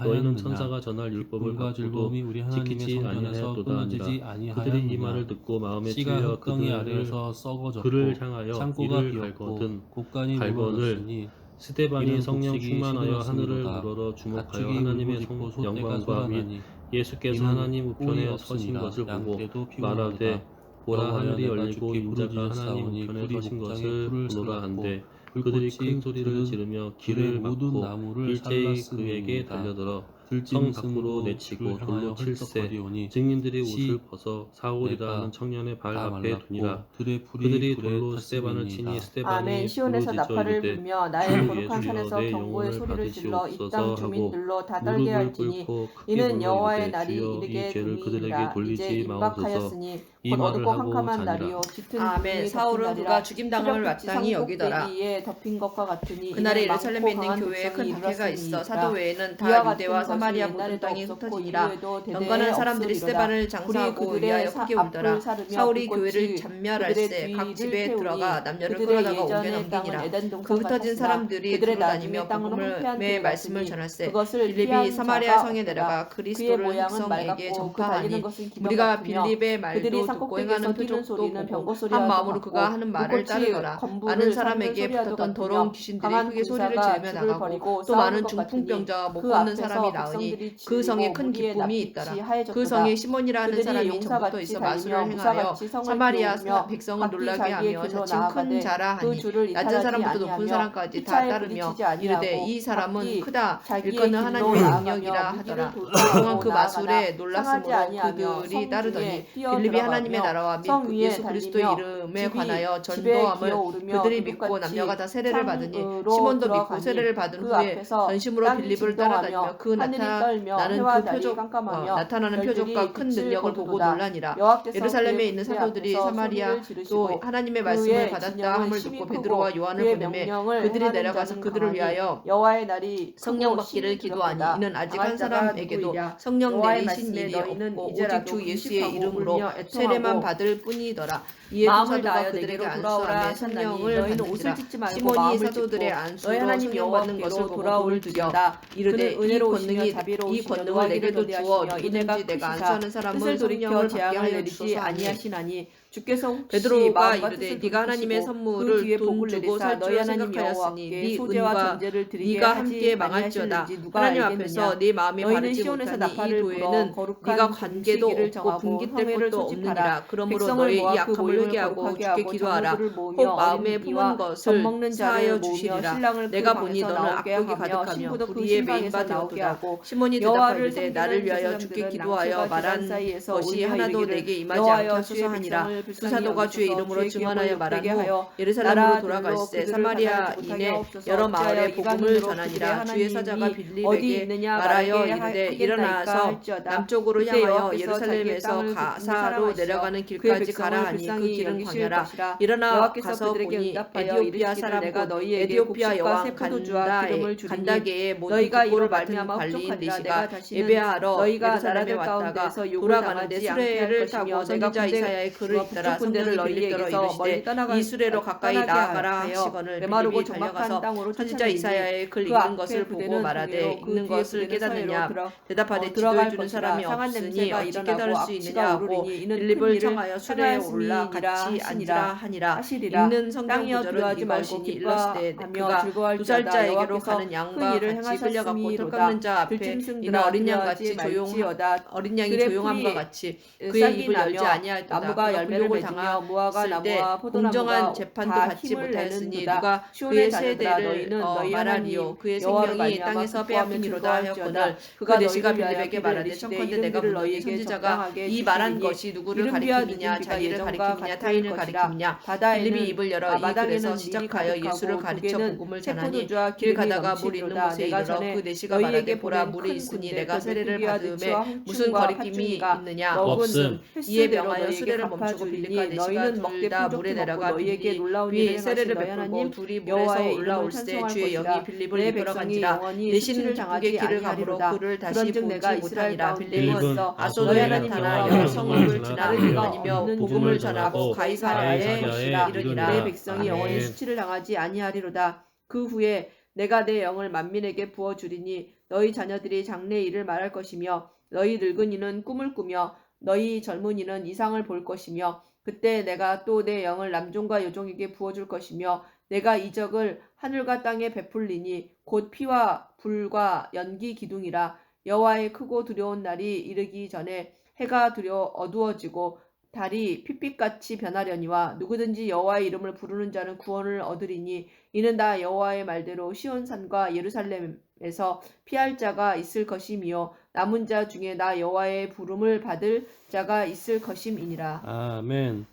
너희는 천사가 전할 율법을 기쁨과 받고도 즐거움이 우리 하나님의 지키지 성전에서 아니하였도다 하니라. 끊어지지 그들이 이 아니하였느냐. 말을 듣고 마음에 씨가 찔려 흙덩이 아래에서 썩어졌고 그를 향하여 창고가 이를 비었고 갈거든 곡간이 갈건을 무너졌으니 스데반이 이는 성령 곡식이 충만하여 시들었음이로다. 하늘을 우러러 주목하여 가축이 하나님의 울부짖고 솥대가 영광과 및 소란하니 예수께서 이는 하나님 꿀이 우편에 없으니라. 서신 것을 보고 양떼도 말하되 피곤하도다. 보라 여호와여, 하늘이 내가 열리고 주께 인자가 하나님 부르짖었사오니 우편에 불이 서신 목장에 것을 불을 보노라 살랐고 한데 그들이 불꽃이 큰 소리를 지르며 들의 길을 모든 막고 나무를 일제히 살랐음이니이다. 그에게 달려들어 성 들짐승도 밖으로 내치고 주를 돌로 향하여 칠세 헐떡거리오니 증인들이 시 옷을 벗어 사울이라 내가 하는 청년의 발 다 앞에 말랐고 두니라. 들의 풀이 그들이 불에 돌로 스데반을 치니 탔음이니이다. 스데반이 아멘. 시온에서 부르짖어 나팔을 이르되 불며 나의 거룩한 주 산에서 예수여 내 경고의 영혼을 소리를 질러 이 받으시옵소서 땅 하고 주민들로 다 떨게 무릎을 할지니 꿇고 크게 이는 불러 여호와의 이르되 날이 주여 이 이르게 죄를 그들에게 됨이니라. 이제 돌리지 마옵소서. 임박하였으니 이 곧 말을 어둡고 하고 캄캄한 자니라. 날이요 짙은 아멘. 구름이 덮인 사울은 날이라. 그가 죽임당함을 새벽빛이 마땅히 여기더라. 산꼭대기에 덮인 것과 같으니 그날에 이는 예루살렘에 많고 있는 강한 교회에 큰 백성이 박해가 있어 일어났으니이다. 사도 외에는 이와 다 같은 유대와 것이 사마리아 모든 옛날에도 땅이 없었고 흩어지니라. 이후에도 대대에 경건한 사람들이 없으리로다. 스데반을 불이 장사하고 그들의 위하여 크게 울더라. 앞을 사르며 사울이 불꽃이 교회를 잔멸할세 각 그들의 집에 뒤를 들어가 태우니 남녀를 그들의 끌어다가 옮겨 예전의 땅은 넘기니라. 에덴 그 동산 흩어진 같았으나 사람들이 그들의 돌아다니며 나중의 땅은 홍폐한 복음의 길 말씀을 같으니 전할세. 그것을 빌립이 피한 사마리아 자가 성에 없도다. 내려가 그의 그리스도를 모양은 백성에게 맑았고 그 달리는 전파하니 것은 기병 우리가 같으며 빌립의 그들이 말도 듣고 행하는 산꼭대기에서 뛰는 표적도 소리는 보고 병거소리와 한 마음으로 같고 그가 하는 말을 불꽃이 따르더라. 건물을 아는 삼는 사람에게 소리와도 붙었던 같으며 더러운 귀신들이 강한 크게 소리를 군사가 지르며 집을 나가고 버리고 또 싸우는 많은 것 같으니 중풍병자와 못 그 걷는 앞에서 사람이 나으니 백성들이 그 성에 질리고 큰 무리의 기쁨이 낯빛이 있더라. 하얘졌도다. 그 성에 시몬이라 하는 그들이 사람이 전부터 용사같이 있어 달리며 마술을 행하여 무사같이 성을 사마리아 기어오르며 백성을 각기 놀라게 자기의 하며 길로 자칭 큰 나아가되 자라 그 하니 줄을 낮은 이탈하지 사람부터 높은 아니하며 사람까지 다 피차에 따르며 부딪히지 이르되 아니하고 이 사람은 각기 크다 자기의 일거는 길로 하나님의 나아가며 능력이라 무기를 하더라. 도전하고 그동안 그 마술에 상하지 놀랐으므로 아니하며 그들이 성 따르더니 위에 빌립이 하나님의 뛰어들어가며 나라와 및 성 위에 예수 그리스도의 달리며 이름에 집이 관하여 집에 전도함을 기어오르며 그들이 믿고 그릇같이 남녀가 다 세례를 받으니 창으로 시몬도 믿고 들어가니 세례를 받은 그 후에 앞에서 전심으로 땅이 빌립을 진동하며 따라다니며 그 하늘이 떨며 나는 해와 그 달이 표적 깜깜하며 나타나는 별들이 표적과 큰 빛을 능력을 보고 거두도다. 놀라니라. 여호와께서 예루살렘에 그의 있는 군대 사도들이 앞에서 사마리아 소리를 또 지르시고 하나님의 말씀을 그의 받았다 진영은 함을 심히 듣고 크고 베드로와 요한을 그의 보내매 명령을 그들이 행하는 내려가서 자는 그들을 강하니 위하여 여호와의 날이 성령 크고 받기를 심히 기도하니 두렵도다. 이는 아직 당할 한 자가 사람에게도 누구이랴. 성령 여호와의 내리신 말씀에 일이 너희는 없고 오직 이제라도 주 예수의 궁핍하고 이름으로 울며 세례만 애통하고 받을 뿐이더라. 이에 두 마음을 사도가 다하여 그들에게 내게로 안수하며 돌아오라 하셨나니 성령을 너희는 받는지라. 옷을 찢지 말고 시몬이 마음을 사도들의 찢고 안수로 너희 하나님 성령 받는 것을 여호와께로 보고 돌을 들여 돌아올지어다. 이르되 그는 이 은혜로우시며 권능이 이 자비로우시며 권능을 노하기를 내게도 주어 더디하시며 인애가 누구든지 내가 크시사 안수하는 사람은 뜻을 돌이켜 성령을 받게 재앙을 하여 내리지 주소서 하니 아니하시나니 주께서 혹시 베드로가 마음과 이르되 뜻을 네가 하나님의 돌이키시고 그 선물을 뒤에 돈 복을 주고 내리사 살 너희 줄로 하나님 생각하였으니 여호와께 네 소재와 은과 전제를 드리게 네가 하지 함께 망할지어다. 아니하실는지 누가 하나님 알겠느냐. 앞에서 네 마음이 너희는 바르지 시온에서 못하니 이 나팔을 불어 도에는 거룩한 네가 관계도 금식일을 없고 정하고 분깃될 황회를 것도 소집하라. 없느니라. 그러므로 백성을 너희 이 모아 그 악함을 모임을 회개하고 거룩하게 주께 하고 기도하라. 장로들을 모으며 혹 마음에 어린 품은 이와 것을 젖먹는 사하여 자를 모으며 주시리라. 신랑을 그 내가 보니 방에서 너는 나오게 악독이 하며 가득하며 신부도 그 불의의 신방에서 메인바 나오게 되었도다. 하고 시몬이 여호와를 대답하되 나를 섬기는 위하여 주께 제사장들은 기도하여 낭새가 제단 말한 사이에서 것이 울며 하나도 이르기를 내게 임하지 않게 여호와여 하소서 주의 하니라. 백성을 두 불쌍히 사도가 주의 여기소서 이름으로 주의 증언하여 기업을 말한 욕되게 후 하여 예루살렘으로 나라들로 돌아갈새 그들을 가다하지 못하게 사마리아인의 하옵소서. 여러 어찌하여 마을에 복음을 이방인으로 전하니라. 그들의 주의 사자가 하나님이 어디 빌립에게 있느냐 말하여 말하게 이르되 하겠나이까 일어나서 할지어다. 남쪽으로 그때 향하여 여호와께서 자기의 예루살렘에서 땅을 깊이 가사로 사랑하시어 내려가는 그의 길까지 백성을 가라 하니 그 불쌍히 길은 여기실 광야라. 것이라. 일어나 여호와께서 가서 그들에게 보니 응답하여 에디오피아 이르시기를 사람 내가 곧 너희에게 에디오피아 곡식과 여왕 새 포도주와 기름을 주리니 간다게에 모든 너희가 국고를 이로 맡은 말미암아 관리인 흡족하리라. 리시가 내가 다시는 예배하러 너희가 예루살렘에 나라들 왔다가 가운데서 욕을 돌아가는데 당하지 않게 할 수레를 것이며 타고 내가 선지자 이사야의 글을 잇따라 북쪽 군대를 성령이 빌립더러 너희에게서 멀리 이르시되 이 수레로 가까이 떠나게 나아가라 하여 하시거늘 메마르고 빌립이 적막한 달려가서 땅으로 선지자 쫓아내니 이사야의 글 그 읽는 앞에 것을 보고 부대는 말하되 동해로 그 읽는 뒤에 것을 부대는 깨닫느냐 서해로 대답하되 들어갈 지도해 주는 것이라. 사람이 상한 없으니 냄새가 어찌 일어나고 깨달을 수 악취가 있느냐 하고 오르리니 이는 큰 빌립을 일을 청하여 수레에 올라 행하였음이니라 같이 하시니라. 앉으라 하니라. 하시리라. 읽는 성경 땅이여 구절은 두려워하지 말고 이것이니 일러스되 기뻐하며 그가 두 즐거워할지어다. 살자에게로 여호와께서 가는 큰 양과 일을 같이 끌려갔고 털 행하셨음이로다. 깎는 자 앞에 들짐승들아 있는 어린 양 두려워하지 같이 말지어다. 어린 양이 들의 조용함과 풀이 같이 그의 싹이 입을 열지 나며 아니하였도다. 나무가 그가 열매를 굴욕을 맺으며 무화과 당했을 때 나무와 포도나무가 공정한 재판도 다 받지 힘을 못하였으니 내는도다. 누가 시온의 그의 자녀들아 세대를 너희는 너희 말하리요. 하나님 그의 여호와를 생명이 말미암아 땅에서 기뻐하며 빼앗김이로다 하였거늘 즐거워할지어다. 그 그가 내시가 너희를 위하여 빌립에게 길을 말하되 내시되 청컨대 이른 내가 길을 묻노니 너희에게 선지자가 적당하게 이 말한 지키리니 것이 누구를 이른 비와 가리킴이냐 늦은 비가 자기를 예전과 가리킴이냐 같을 타인을 것이라. 가리킴이냐 바다에는 빌립이 입을 열어 이 글에서 마당에는 시작하여 밀이 예수를 가득하고 가르쳐 국에는 복음을 새 전하니 포도주와 길 기름이 가다가 물 있는 넘치리로다. 곳에 내가 이르러 전에 그 내시가 너희에게 말하되 보라 보낸 물이 큰 있으니 군대 내가 그 세례를 메뚜기와 받음에 늑치와 무슨 홍충과 거리낌이 팥죽이가 있느냐 먹은 없음. 이에 횟수대로 명하여 너희에게 수레를 멈추고 빌립과 갚아주리니 내시가 너희는 둘 먹되 다 물에 풍족히 먹고 내려가 너희에게 빌립이 놀라운 위에 일을 세례를 행하신 너희 베풀고 하나님 둘이 물에서 여호와의 이름을 올라올세 찬송할 주의 것이라. 영이 빌립을 내 이끌어 백성이 간지라 영원히 내시는 수치를 북의 당하지 길을 가므로 아니하리로다. 그를 다시 그런즉 내가 보지 이스라엘 못하니라. 가운데 빌립은 있어 아소도의 너희 하나님 나타나 여호와와 여러 함께 성읍을 지나 다르기가 다니며 없는 복음을 줄 전하고 알고 가이사랴에 가이사랴에 이르니라. 내 백성이 영원히 아멘. 수치를 당하지 아니하리로다. 그 후에 내가 내 영을 만민에게 부어 주리니 너희 자녀들이 장래 일을 말할 것이며 너희 늙은이는 꿈을 꾸며 너희 젊은이는 이상을 볼 것이며 그때 내가 또 내 영을 남종과 여종에게 부어 줄 것이며 내가 이적을 하늘과 땅에 베풀리니 곧 피와 불과 연기 기둥이라. 여호와의 크고 두려운 날이 이르기 전에 해가 어두워지고 달이 핏빛같이 변하려니와 누구든지 여호와의 이름을 부르는 자는 구원을 얻으리니 이는 다 여호와의 말대로 시온산과 예루살렘에서 피할 자가 있을 것이며 남은 자 중에 나 여호와의 부름을 받을 자가 있을 것임이니라. 아멘.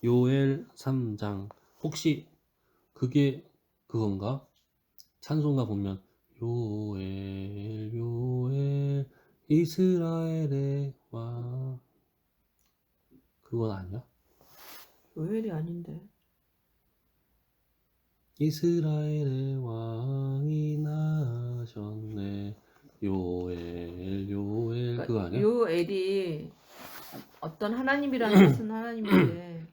요엘 3장. 혹시 그게 그건가? 찬송가 보면 요엘 요엘 이스라엘의 왕 그건 아니야? 요엘이 아닌데. 이스라엘의 왕이 나셨네. 요엘 요엘 그거 아니야? 요엘이 어떤 하나님이라는 뜻은 하나님인데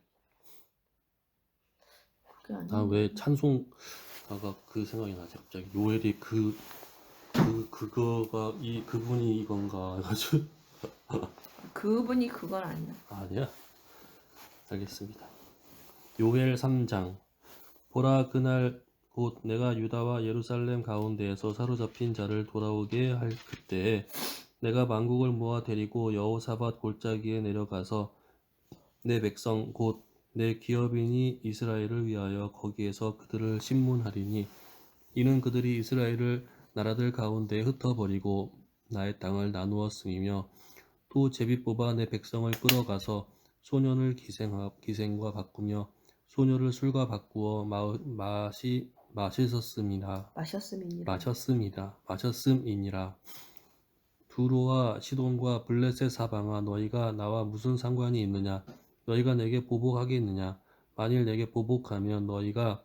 그게 아니야. 나 왜 찬송가가 그 생각이 나지 갑자기. 요엘이 그거가 그분이 이건가 해가지고. 그분이 그건 아니야. 아니야? 알겠습니다. 요엘 3장. 보라 그날 곧 내가 유다와 예루살렘 가운데에서 사로잡힌 자를 돌아오게 할 그때에 내가 만국을 모아 데리고 여호사밧 골짜기에 내려가서 내 백성 곧 내 기업인이 이스라엘을 위하여 거기에서 그들을 심문하리니 이는 그들이 이스라엘을 나라들 가운데 흩어버리고 나의 땅을 나누었음이며 또 제비 뽑아 내 백성을 끌어가서 소년을 기생과 바꾸며 소녀를 술과 바꾸어 마셨음이니라. 두로와 시돈과 블레셋 사방아 너희가 나와 무슨 상관이 있느냐? 너희가 내게 보복하겠느냐? 만일 내게 보복하면 너희가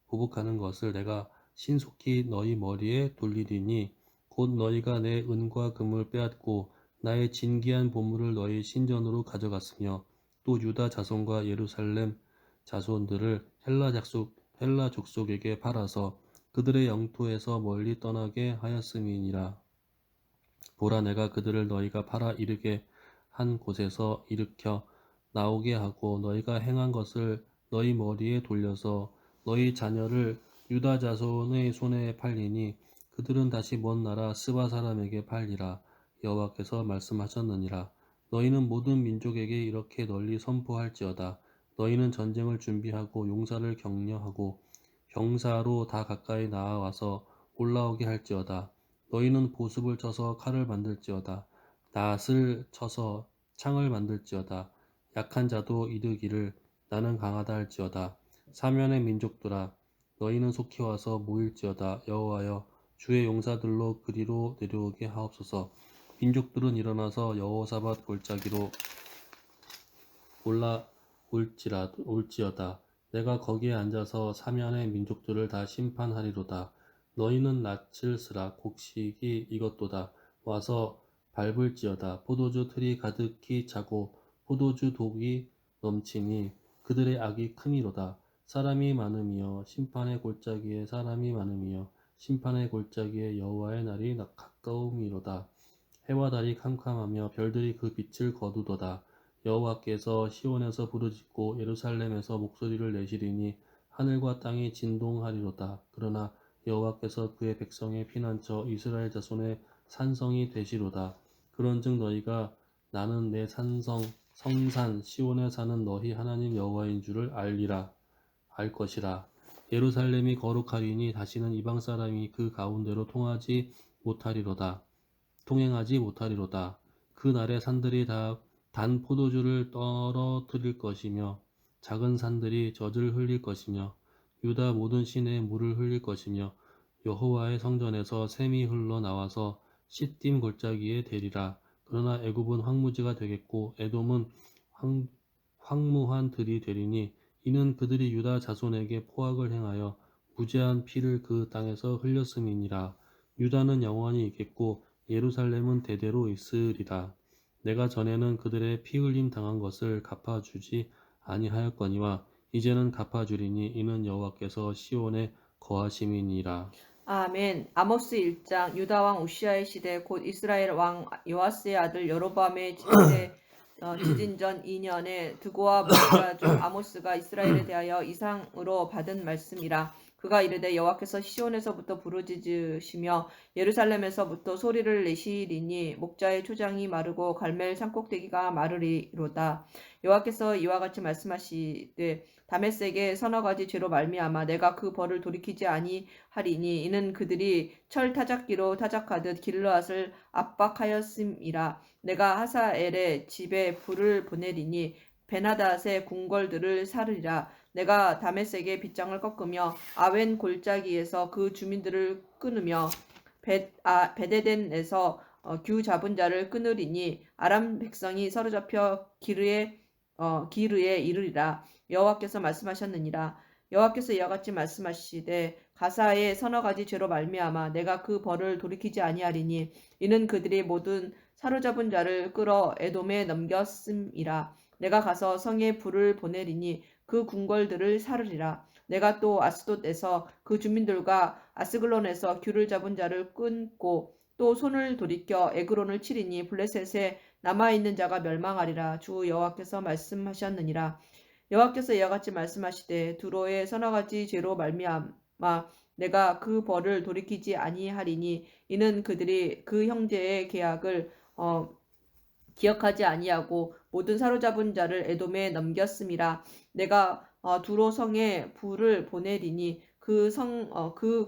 보복하는 것을 내가 신속히 너희 머리에 돌리리니 곧 너희가 내 은과 금을 빼앗고 나의 진귀한 보물을 너희 신전으로 가져갔으며 또 유다 자손과 예루살렘 자손들을 헬라 족속에게 팔아서 그들의 영토에서 멀리 떠나게 하였음이니라. 보라, 내가 그들을 너희가 팔아 이르게 한 곳에서 일으켜 나오게 하고 너희가 행한 것을 너희 머리에 돌려서 너희 자녀를 유다 자손의 손에 팔리니 그들은 다시 먼 나라 스바 사람에게 팔리라. 여호와께서 말씀하셨느니라. 너희는 모든 민족에게 이렇게 널리 선포할지어다. 너희는 전쟁을 준비하고 용사를 격려하고 병사로 다 가까이 나아와서 올라오게 할지어다. 너희는 보습을 쳐서 칼을 만들지어다. 낫을 쳐서 창을 만들지어다. 약한 자도 이르기를 나는 강하다 할지어다. 사면의 민족들아, 너희는 속히 와서 모일지어다. 여호와여, 주의 용사들로 그리로 내려오게 하옵소서. 민족들은 일어나서 여호사밧 골짜기로 올지어다. 내가 거기에 앉아서 사면의 민족들을 다 심판하리로다. 너희는 낯을 쓰라. 곡식이 이것도다. 와서 밟을지어다. 포도주 틀이 가득히 차고 포도주 독이 넘치니 그들의 악이 크니로다. 사람이 많음이여 심판의 골짜기에 사람이 많음이여 심판의 골짜기에 여호와의 날이 가까움이로다. 해와 달이 캄캄하며 별들이 그 빛을 거두도다. 여호와께서 시온에서 부르짖고 예루살렘에서 목소리를 내시리니 하늘과 땅이 진동하리로다. 그러나 여호와께서 그의 백성의 피난처 이스라엘 자손의 산성이 되시로다. 그런즉 너희가 나는 내 성산 시온에 사는 너희 하나님 여호와인 줄을 알 것이라. 예루살렘이 거룩하리니 다시는 이방 사람이 그 가운데로 통행하지 못하리로다. 그 날에 산들이 다 단 포도주를 떨어뜨릴 것이며 작은 산들이 젖을 흘릴 것이며 유다 모든 시내에 물을 흘릴 것이며 여호와의 성전에서 샘이 흘러 나와서 시딤 골짜기에 대리라. 그러나 애굽은 황무지가 되겠고 에돔은 황무한 들이 되리니 이는 그들이 유다 자손에게 포악을 행하여 무죄한 피를 그 땅에서 흘렸음이니라. 유다는 영원히 있겠고 예루살렘은 대대로 있으리라. 내가 전에는 그들의 피 흘림 당한 것을 갚아주지 아니하였거니와 이제는 갚아주리니 이는 여호와께서 시온에 거하심이니라. 아멘. 아모스 1장. 유다 왕 우시아의 시대 곧 이스라엘 왕 요아스의 아들 여로보암의 시대 지진 전 2년에 드고와 무시아 중 아모스가 이스라엘에 대하여 이상으로 받은 말씀이라. 그가 이르되 여호와께서 시온에서부터 부르짖으시며 예루살렘에서부터 소리를 내시리니 목자의 초장이 마르고 갈멜 산꼭대기가 마르리로다. 여호와께서 이와 같이 말씀하시되 다메섹의 서너 가지 죄로 말미암아 내가 그 벌을 돌이키지 아니하리니 이는 그들이 철 타작기로 타작하듯 길르앗을 압박하였음이라. 내가 하사엘의 집에 불을 보내리니 베나닷의 궁궐들을 사르리라. 내가 다메섹의 빗장을 꺾으며 아웬 골짜기에서 그 주민들을 끊으며 베데덴에서 규 잡은 자를 끊으리니 아람 백성이 사로잡혀 기르에 이르리라. 여호와께서 말씀하셨느니라. 여호와께서 이와 같이 말씀하시되 가사의 서너 가지 죄로 말미암아 내가 그 벌을 돌이키지 아니하리니 이는 그들이 모든 사로잡은 자를 끌어 에돔에 넘겼음이라. 내가 가서 성에 불을 보내리니 그 궁궐들을 사르리라. 내가 또 아스돗에서 그 주민들과 아스글론에서 규를 잡은 자를 끊고 또 손을 돌이켜 에그론을 치리니 블레셋에 남아있는 자가 멸망하리라. 주 여호와께서 말씀하셨느니라. 여호와께서 이와 같이 말씀하시되 두로의 서너 가지 죄로 말미암아 내가 그 벌을 돌이키지 아니하리니 이는 그들이 그 형제의 계약을 기억하지 아니하고 모든 사로잡은 자를 에돔에 넘겼음이라. 내가 두로 성에 불을 보내리니 그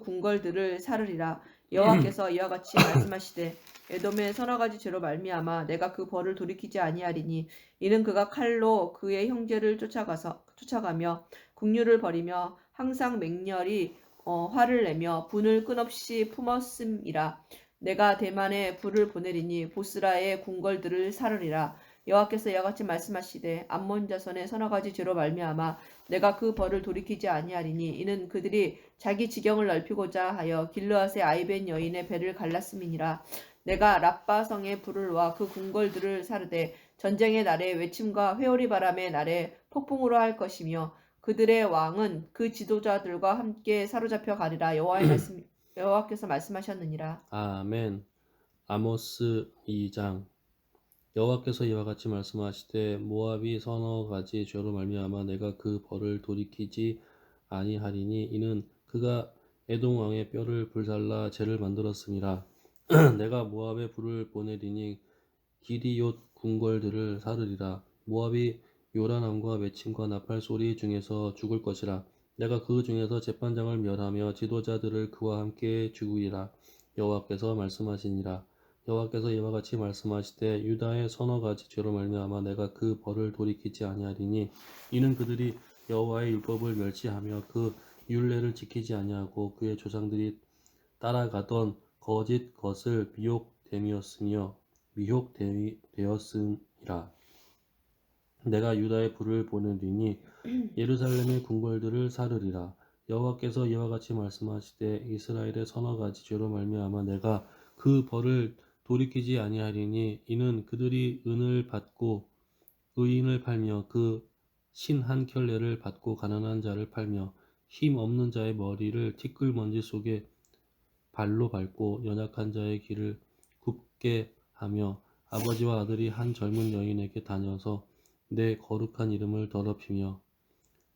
궁궐들을 사르리라. 여호와께서 이와 같이 말씀하시되 에돔의 서너 가지 죄로 말미암아 내가 그 벌을 돌이키지 아니하리니 이는 그가 칼로 그의 형제를 쫓아가며 국류를 벌이며 항상 맹렬히 화를 내며 분을 끝없이 품었음이라. 내가 대만에 불을 보내리니 보스라의 궁궐들을 사르리라. 여호와께서 이와 같이 말씀하시되 암몬 자손의 서너 가지 죄로 말미암아 내가 그 벌을 돌이키지 아니하리니 이는 그들이 자기 지경을 넓히고자 하여 길르앗의 아이벤 여인의 배를 갈랐음이니라. 내가 랍바 성에 불을 놓아 그 궁궐들을 사르되 전쟁의 날에 외침과 회오리 바람의 날에 폭풍으로 할 것이며 그들의 왕은 그 지도자들과 함께 사로잡혀 가리라. 여호와께서 말씀하셨느니라. 아멘. 아모스 2장. 여호와께서 이와 같이 말씀하시되 모압이 서너 가지 죄로 말미암아 내가 그 벌을 돌이키지 아니하리니 이는 그가 에돔 왕의 뼈를 불살라 죄를 만들었음이라. 내가 모압에 불을 보내리니 기리욤 궁궐들을 사르리라. 모압이 요란함과 맺힘과 나팔 소리 중에서 죽을 것이라. 내가 그 중에서 재판장을 멸하며 지도자들을 그와 함께 죽이리라. 여호와께서 말씀하시니라. 여호와께서 이와 같이 말씀하시되 유다의 서너 가지 죄로 말미암아 내가 그 벌을 돌이키지 아니하리니 이는 그들이 여호와의 율법을 멸시하며 그 율례를 지키지 아니하고 그의 조상들이 따라가던 거짓 것을 미혹되었음이라. 내가 유다의 불을 보내리니 예루살렘의 궁궐들을 사르리라. 여호와께서 이와 같이 말씀하시되 이스라엘의 서너 가지 죄로 말미암아 내가 그 벌을 돌이키지 아니하리니 이는 그들이 은을 받고 의인을 팔며 그 신 한 켤레를 받고 가난한 자를 팔며 힘 없는 자의 머리를 티끌먼지 속에 발로 밟고 연약한 자의 길을 굽게 하며 아버지와 아들이 한 젊은 여인에게 다녀서 내 거룩한 이름을 더럽히며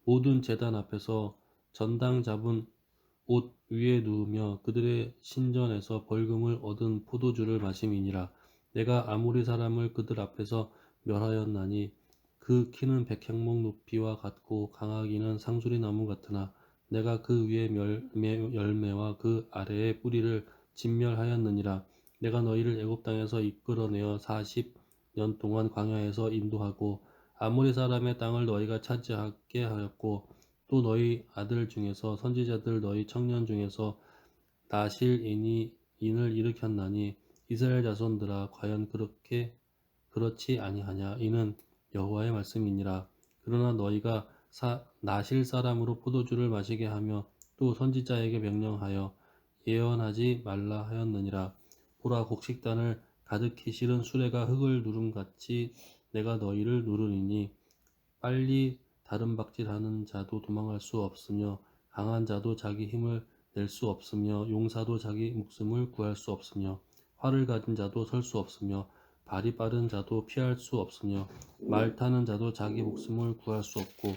모든 제단 앞에서 전당 잡은 옷 위에 누우며 그들의 신전에서 벌금을 얻은 포도주를 마심이니라. 내가 아모리 사람을 그들 앞에서 멸하였나니 그 키는 백향목 높이와 같고 강하기는 상수리 나무 같으나 내가 그 위에 열매와 그 아래의 뿌리를 진멸하였느니라. 내가 너희를 애굽 땅에서 이끌어내어 40년 동안 광야에서 인도하고 아모리 사람의 땅을 너희가 차지하게 하였고 또 너희 아들 중에서 선지자들 너희 청년 중에서 나실인을 일으켰나니 이스라엘 자손들아 과연 그렇지 아니하냐. 이는 여호와의 말씀이니라. 그러나 너희가 나실 사람으로 포도주를 마시게 하며 또 선지자에게 명령하여 예언하지 말라 하였느니라. 보라, 곡식단을 가득히 실은 수레가 흙을 누름같이 내가 너희를 누르리니 빨리 다름박질하는 자도 도망할 수 없으며 강한 자도 자기 힘을 낼 수 없으며 용사도 자기 목숨을 구할 수 없으며 활을 가진 자도 설 수 없으며 발이 빠른 자도 피할 수 없으며 말 타는 자도 자기 목숨을 구할 수 없고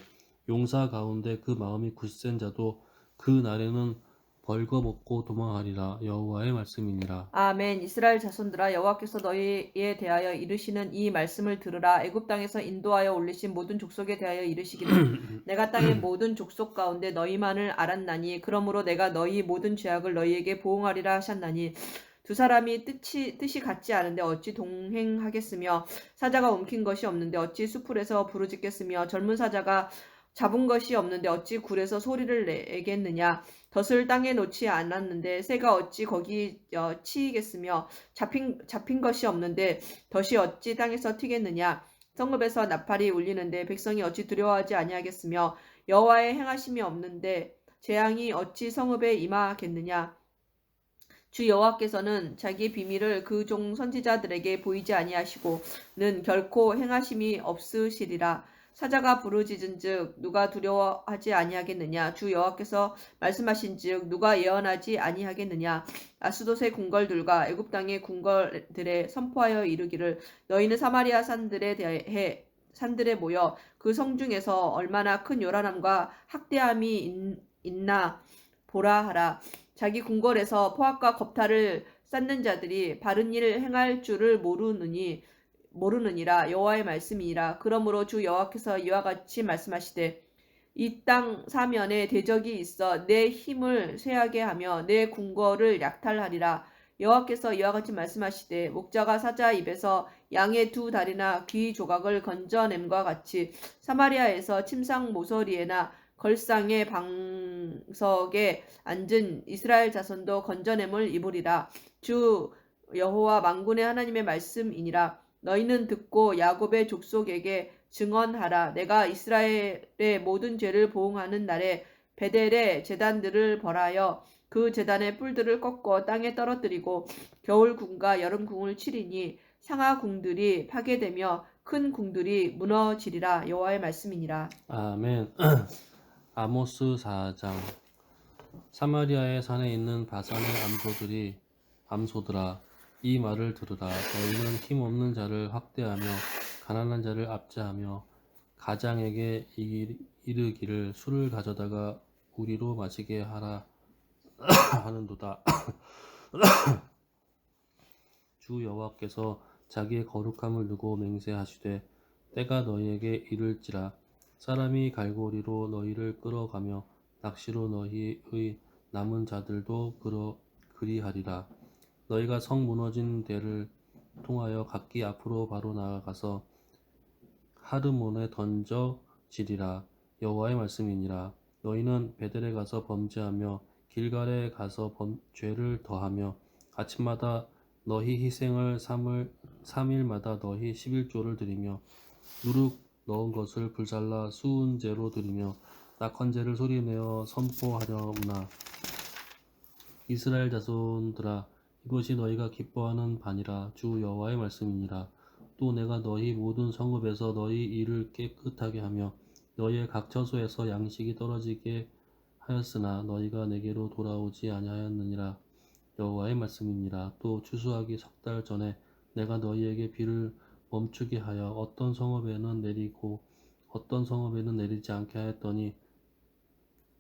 용사 가운데 그 마음이 굳센 자도 그 날에는 벌거벗고 도망하리라. 여호와의 말씀이니라. 아멘. 이스라엘 자손들아 여호와께서 너희에 대하여 이르시는 이 말씀을 들으라. 애굽 땅에서 인도하여 올리신 모든 족속에 대하여 이르시기를 내가 땅의 모든 족속 가운데 너희만을 알았나니 그러므로 내가 너희 모든 죄악을 너희에게 보응하리라 하셨나니 두 사람이 뜻이 같지 않은데 어찌 동행하겠으며 사자가 움킨 것이 없는데 어찌 수풀에서 부르짖겠으며 젊은 사자가 잡은 것이 없는데 어찌 굴에서 소리를 내겠느냐. 덫을 땅에 놓지 않았는데 새가 어찌 거기 치이겠으며 잡힌 것이 없는데 덫이 어찌 땅에서 튀겠느냐. 성읍에서 나팔이 울리는데 백성이 어찌 두려워하지 아니하겠으며 여호와의 행하심이 없는데 재앙이 어찌 성읍에 임하겠느냐. 주 여호와께서는 자기 비밀을 그 종 선지자들에게 보이지 아니하시고는 결코 행하심이 없으시리라. 사자가 부르짖은즉 누가 두려워하지 아니하겠느냐. 주 여호와께서 말씀하신즉 누가 예언하지 아니하겠느냐. 아스돗의 궁궐들과 애굽 땅의 궁궐들에 선포하여 이르기를 너희는 사마리아 산들에 모여 그 성중에서 얼마나 큰 요란함과 학대함이 있나 보라 하라. 자기 궁궐에서 포악과 겁탈을 쌓는 자들이 바른 일을 행할 줄을 모르느니라. 여호와의 말씀이니라. 그러므로 주 여호와께서 이와 같이 말씀하시되 이 땅 사면에 대적이 있어 내 힘을 쇠하게 하며 내 궁궐을 약탈하리라. 여호와께서 이와 같이 말씀하시되 목자가 사자 입에서 양의 두 다리나 귀 조각을 건져냄과 같이 사마리아에서 침상 모서리에나 걸상의 방석에 앉은 이스라엘 자손도 건져냄을 입으리라. 주 여호와 만군의 하나님의 말씀이니라. 너희는 듣고 야곱의 족속에게 증언하라. 내가 이스라엘의 모든 죄를 보응하는 날에 베델의 제단들을 벌하여 그 제단의 뿔들을 꺾어 땅에 떨어뜨리고 겨울 궁과 여름 궁을 치리니 상하 궁들이 파괴되며 큰 궁들이 무너지리라. 여호와의 말씀이니라. 아멘. 아모스 4장. 사마리아의 산에 있는 바산의 암소들아, 이 말을 들으라. 너희는 힘없는 자를 학대하며 가난한 자를 압제하며 가장에게 이르기를 술을 가져다가 우리로 마시게 하라 하는도다. 주 여호와께서 자기의 거룩함을 두고 맹세하시되 때가 너희에게 이를지라. 사람이 갈고리로 너희를 끌어가며 낚시로 너희의 남은 자들도 그리하리라. 너희가 성 무너진 데를 통하여 각기 앞으로 바로 나아가서 하르몬에 던져지리라. 여호와의 말씀이니라. 너희는 베델에 가서 범죄하며 길갈에 가서 죄를 더하며 아침마다 너희 희생을 3일마다 너희 11조를 드리며 누룩 넣은 것을 불살라 수은제로 드리며 낙헌제를 소리내어 선포하려무나. 이스라엘 자손들아, 이것이 너희가 기뻐하는 바니라. 주 여호와의 말씀이니라. 또 내가 너희 모든 성읍에서 너희 일을 깨끗하게 하며 너희의 각 처소에서 양식이 떨어지게 하였으나 너희가 내게로 돌아오지 아니하였느니라. 여호와의 말씀이니라. 또 추수하기 석 달 전에 내가 너희에게 비를 멈추게 하여 어떤 성읍에는 내리고 어떤 성읍에는 내리지 않게 하였더니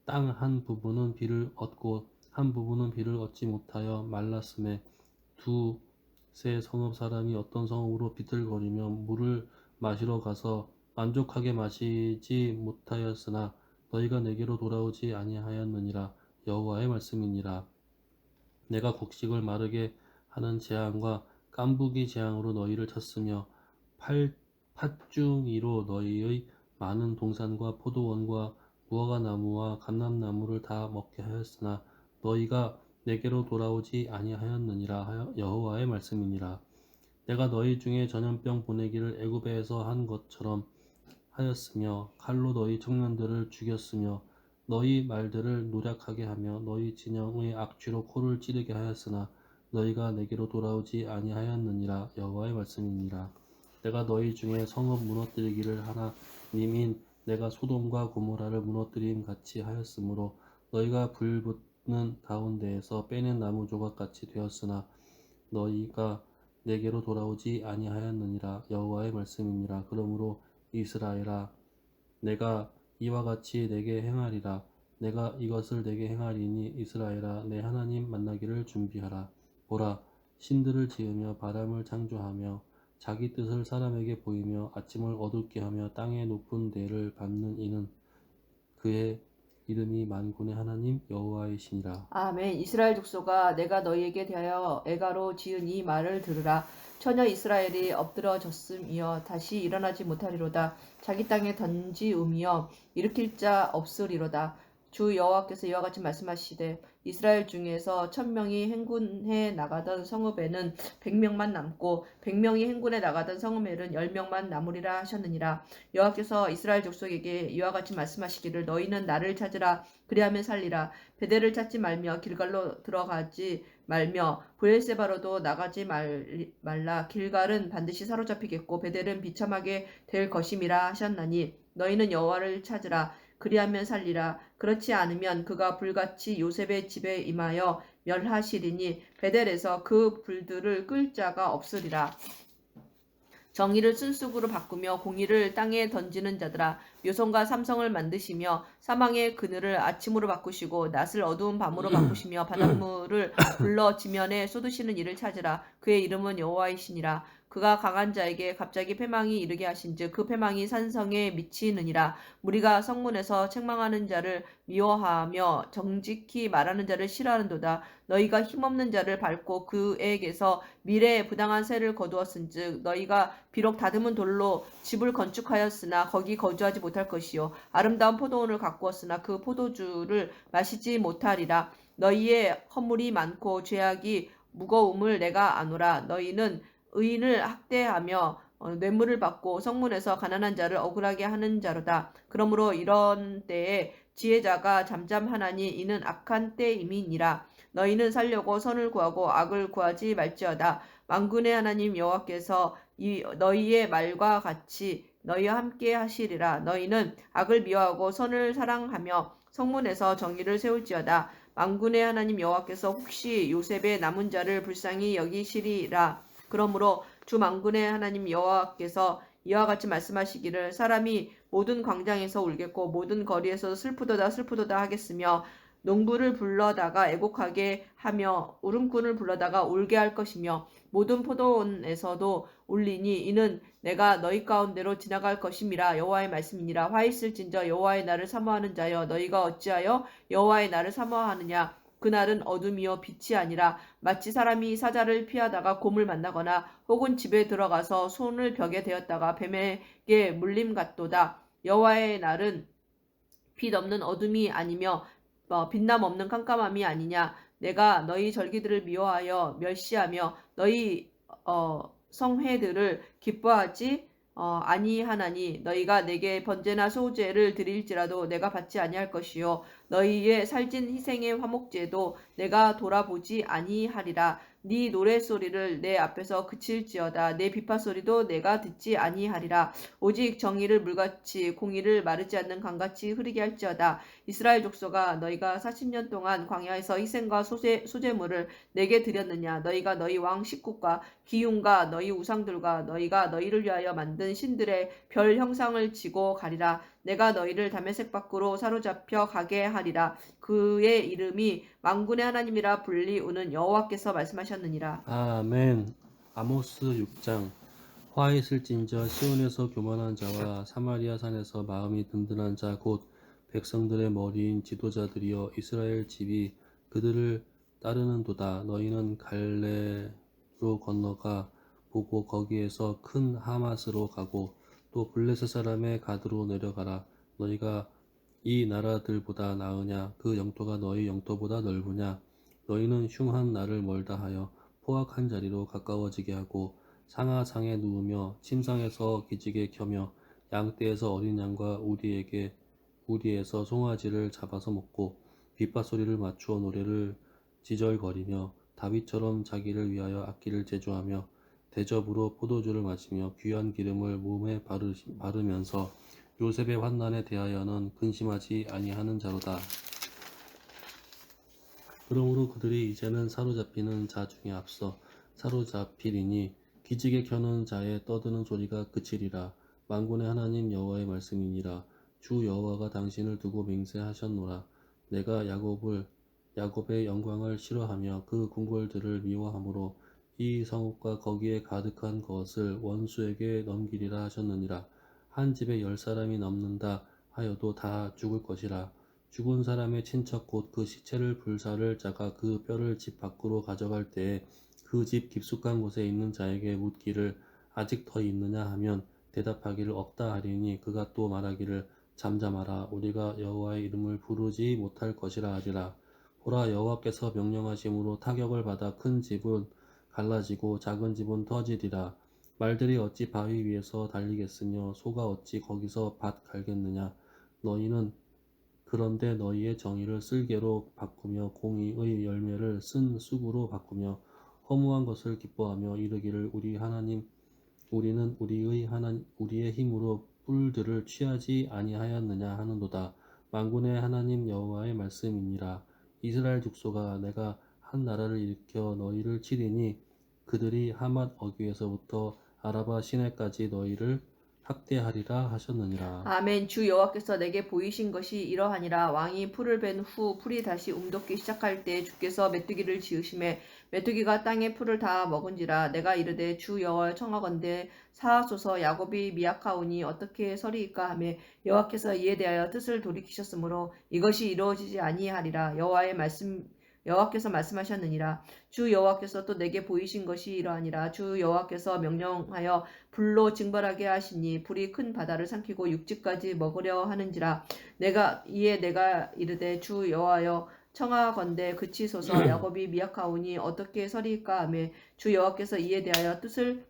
땅 한 부분은 비를 얻고 한 부분은 비를 얻지 못하여 말랐음에 두세 성읍 사람이 어떤 성읍으로 비틀거리며 물을 마시러 가서 만족하게 마시지 못하였으나 너희가 내게로 돌아오지 아니하였느니라. 여호와의 말씀이니라. 내가 곡식을 마르게 하는 재앙과 깐부기 재앙으로 너희를 쳤으며 팥중이로 너희의 많은 동산과 포도원과 무화과나무와 감람나무를 다 먹게 하였으나 너희가 내게로 돌아오지 아니하였느니라. 여호와의 말씀이니라. 내가 너희 중에 전염병 보내기를 애굽에서 한 것처럼 하였으며 칼로 너희 청년들을 죽였으며 너희 말들을 노략하게 하며 너희 진영의 악취로 코를 찌르게 하였으나 너희가 내게로 돌아오지 아니하였느니라. 여호와의 말씀이니라. 내가 너희 중에 성읍 무너뜨리기를 하나님인 내가 소돔과 고모라를 무너뜨림 같이 하였으므로 너희가 불 붙는 가운데에서 빼낸 나무 조각같이 되었으나 너희가 내게로 돌아오지 아니하였느니라. 여호와의 말씀이니라. 그러므로 이스라엘아, 내가 이와 같이 내게 행하리라. 내가 이것을 내게 행하리니 이스라엘아, 내 하나님 만나기를 준비하라. 보라, 신들을 지으며 바람을 창조하며 자기 뜻을 사람에게 보이며 아침을 어둡게 하며 땅의 높은 데를 밟는 이는 그의 이름이 만군의 하나님 여호와이시니라. 아멘. 이스라엘 족속아, 내가 너희에게 대하여 애가로 지은 이 말을 들으라. 처녀 이스라엘이 엎드러졌음이여 다시 일어나지 못하리로다. 자기 땅에 던지음이여 일으킬 자 없으리로다. 주 여호와께서 이와 같이 말씀하시되 이스라엘 중에서 1000명이 행군해 나가던 성읍에는 100명만 남고 100명이 행군해 나가던 성읍에는 10명만 남으리라 하셨느니라. 여호와께서 이스라엘 족속에게 이와 같이 말씀하시기를 너희는 나를 찾으라. 그리하면 살리라. 베델을 찾지 말며 길갈로 들어가지 말며 브엘세바로도 나가지 말라. 길갈은 반드시 사로잡히겠고 베델은 비참하게 될 것임이라 하셨나니 너희는 여호와를 찾으라. 그리하면 살리라. 그렇지 않으면 그가 불같이 요셉의 집에 임하여 멸하시리니 베델에서 그 불들을 끌 자가 없으리라. 정의를 순쑥으로 바꾸며 공의를 땅에 던지는 자들아, 묘성과 삼성을 만드시며 사망의 그늘을 아침으로 바꾸시고 낫을 어두운 밤으로 바꾸시며 바닷물을 불러 지면에 쏟으시는 이를 찾으라. 그의 이름은 여호와이시니라. 그가 강한 자에게 갑자기 패망이 이르게 하신즉 그 패망이 산성에 미치느니라. 무리가 성문에서 책망하는 자를 미워하며 정직히 말하는 자를 싫어하는도다. 너희가 힘없는 자를 밟고 그에게서 미래에 부당한 세를 거두었은즉 너희가 비록 다듬은 돌로 집을 건축하였으나 거기 거주하지 못할 것이요 아름다운 포도원을 가꾸었으나 그 포도주를 마시지 못하리라. 너희의 허물이 많고 죄악이 무거움을 내가 아노라. 너희는 의인을 학대하며 뇌물을 받고 성문에서 가난한 자를 억울하게 하는 자로다. 그러므로 이런 때에 지혜자가 잠잠하나니 이는 악한 때임이니라. 너희는 살려고 선을 구하고 악을 구하지 말지어다. 만군의 하나님 여호와께서 너희의 말과 같이 너희와 함께 하시리라. 너희는 악을 미워하고 선을 사랑하며 성문에서 정의를 세울지어다. 만군의 하나님 여호와께서 혹시 요셉의 남은 자를 불쌍히 여기시리라. 그러므로 주 만군의 하나님 여호와께서 이와 같이 말씀하시기를 사람이 모든 광장에서 울겠고 모든 거리에서 슬프도다 슬프도다 하겠으며 농부를 불러다가 애곡하게 하며 울음꾼을 불러다가 울게 할 것이며 모든 포도원에서도 울리니 이는 내가 너희 가운데로 지나갈 것임이라. 여호와의 말씀이니라. 화 있을진저 여호와의 날을 사모하는 자여 너희가 어찌하여 여호와의 날을 사모하느냐. 그날은 어둠이요 빛이 아니라 마치 사람이 사자를 피하다가 곰을 만나거나 혹은 집에 들어가서 손을 벽에 대었다가 뱀에게 물림 같도다. 여호와의 날은 빛 없는 어둠이 아니며 빛남 없는 깜깜함이 아니냐. 내가 너희 절기들을 미워하여 멸시하며 너희 성회들을 기뻐하지 아니하나니 너희가 내게 번제나 소제를 드릴지라도 내가 받지 아니할 것이요 너희의 살찐 희생의 화목제도 내가 돌아보지 아니하리라. 네 노랫소리를 내 앞에서 그칠지어다. 내 비파소리도 내가 듣지 아니하리라. 오직 정의를 물같이 공의를 마르지 않는 강같이 흐르게 할지어다. 이스라엘 족속아 너희가 40년 동안 광야에서 희생과 소제물을 내게 드렸느냐. 너희가 너희 왕 식구과 기운과 너희 우상들과 너희가 너희를 위하여 만든 신들의 별 형상을 지고 가리라. 내가 너희를 다메섹 밖으로 사로잡혀 가게 하리라. 그의 이름이 만군의 하나님이라 불리우는 여호와께서 말씀하셨느니라. 아멘. 아모스 6장. 화 있을진저 시온에서 교만한 자와 사마리아 산에서 마음이 든든한 자 곧 백성들의 머리인 지도자들이여 이스라엘 집이 그들을 따르는도다. 너희는 갈레로 건너가 보고 거기에서 큰 하맛으로 가고 또 블레셋 사람의 가드로 내려가라. 너희가 이 나라들보다 나으냐? 그 영토가 너희 영토보다 넓으냐? 너희는 흉한 나를 멀다 하여 포악한 자리로 가까워지게 하고 상하상에 누우며 침상에서 기지개 켜며 양떼에서 어린 양과 우리에서 송아지를 잡아서 먹고 빗바소리를 맞추어 노래를 지절거리며 다윗처럼 자기를 위하여 악기를 제조하며 대접으로 포도주를 마시며 귀한 기름을 몸에 바르면서 요셉의 환난에 대하여는 근심하지 아니하는 자로다. 그러므로 그들이 이제는 사로잡히는 자 중에 앞서 사로잡히리니 기지개 켜는 자의 떠드는 소리가 그치리라. 만군의 하나님 여호와의 말씀이니라. 주 여호와가 당신을 두고 맹세하셨노라. 내가 야곱의 영광을 싫어하며 그 궁궐들을 미워하므로 이 성읍과 거기에 가득한 것을 원수에게 넘기리라 하셨느니라. 한 집에 10사람이 넘는다 하여도 다 죽을 것이라. 죽은 사람의 친척 곧 그 시체를 불사를 자가 그 뼈를 집 밖으로 가져갈 때에 그 집 깊숙한 곳에 있는 자에게 묻기를 아직 더 있느냐 하면 대답하기를 없다 하리니 그가 또 말하기를 잠잠하라. 우리가 여호와의 이름을 부르지 못할 것이라 하리라. 보라, 여호와께서 명령하심으로 타격을 받아 큰 집은 갈라지고 작은 집은 터지리라. 말들이 어찌 바위 위에서 달리겠으며 소가 어찌 거기서 밭 갈겠느냐. 너희는 그런데 너희의 정의를 쓸개로 바꾸며 공의의 열매를 쓴 쑥으로 바꾸며 허무한 것을 기뻐하며 이르기를 우리는 우리의 힘으로 뿔들을 취하지 아니하였느냐 하는도다. 만군의 하나님 여호와의 말씀이니라. 이스라엘 족속아 내가 한 나라를 일으켜 너희를 치리니 그들이 하맛 어귀에서부터 아라바 시내까지 너희를 학대하리라 하셨느니라. 아멘. 주 여호와께서 내게 보이신 것이 이러하니라. 왕이 풀을 벤 후 풀이 다시 움돋기 시작할 때 주께서 메뚜기를 지으심에 메뚜기가 땅의 풀을 다 먹은지라. 내가 이르되 주 여호와여 청하건대 사하소서. 야곱이 미약하오니 어떻게 서리이까 하며 여호와께서 이에 대하여 뜻을 돌이키셨으므로 이것이 이루어지지 아니하리라. 여호와께서 말씀하셨느니라. 주 여호와께서 또 내게 보이신 것이 이러하니라. 주 여호와께서 명령하여 불로 징벌하게 하시니 불이 큰 바다를 삼키고 육지까지 먹으려 하는지라. 내가 이르되 주 여호와여 청하건대 그치소서. 야곱이 미약하오니 어떻게 서리까 하며 주 여호와께서 이에 대하여 뜻을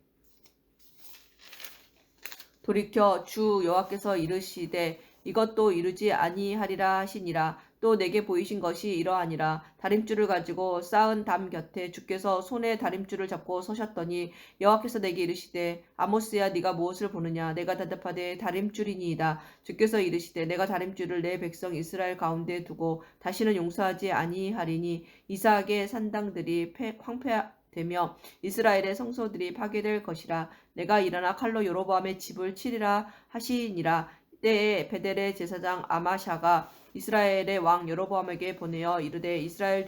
돌이켜 주 여호와께서 이르시되 이것도 이루지 아니하리라 하시니라. 또 내게 보이신 것이 이러하니라. 다림줄을 가지고 쌓은 담 곁에 주께서 손에 다림줄을 잡고 서셨더니 여호와께서 내게 이르시되 아모스야 네가 무엇을 보느냐. 내가 대답하되 다림줄이니이다. 주께서 이르시되 내가 다림줄을 내 백성 이스라엘 가운데 두고 다시는 용서하지 아니하리니 이삭의 산당들이 황폐되며 이스라엘의 성소들이 파괴될 것이라. 내가 일어나 칼로 여로보암의 집을 치리라 하시니라. 때에 베델의 제사장 아마샤가 이스라엘의 왕 여로보암에게 보내어 이르되 이스라엘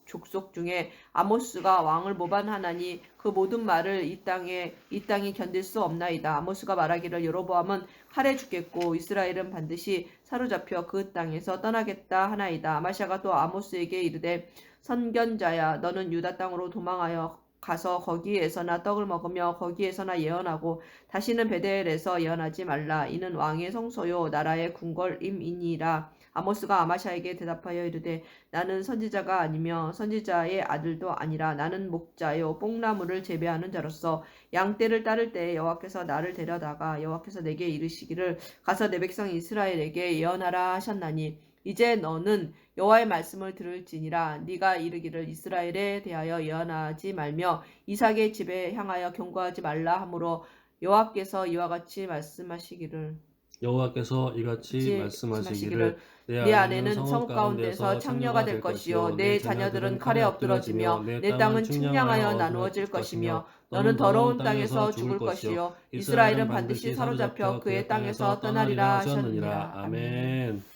족속 중에 아모스가 왕을 모반하나니 그 모든 말을 이 땅이 견딜 수 없나이다. 아모스가 말하기를 여로보암은 칼에 죽겠고 이스라엘은 반드시 사로잡혀 그 땅에서 떠나겠다 하나이다. 아마샤가 또 아모스에게 이르되 선견자야 너는 유다 땅으로 도망하여 가서 거기에서나 떡을 먹으며 거기에서나 예언하고 다시는 베델에서 예언하지 말라. 이는 왕의 성소요 나라의 궁궐임이니라. 아모스가 아마샤에게 대답하여 이르되 나는 선지자가 아니며 선지자의 아들도 아니라 나는 목자요 뽕나무를 재배하는 자로서 양떼를 따를 때에 여호와께서 나를 데려다가 여호와께서 내게 이르시기를 가서 내 백성 이스라엘에게 예언하라 하셨나니 이제 너는 여호와의 말씀을 들을지니라. 네가 이르기를 이스라엘에 대하여 예언하지 말며 이삭의 집에 향하여 경고하지 말라 하므로 여호와께서 이와 같이 말씀하시기를 여호와께서 이같이 말씀하시기를 내 아내는 성읍 가운데서 창녀가 될 것이요 내 자녀들은 칼에 엎드러지며 내 땅은 측량하여 나누어질 것이며 너는 더러운 땅에서 죽을 것이요 이스라엘은 반드시 사로잡혀 그의 땅에서 떠나리라 하셨느니라. 아멘.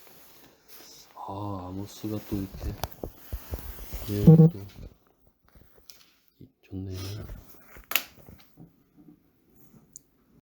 아모스가 또 이렇게 내용이 또 좋네요.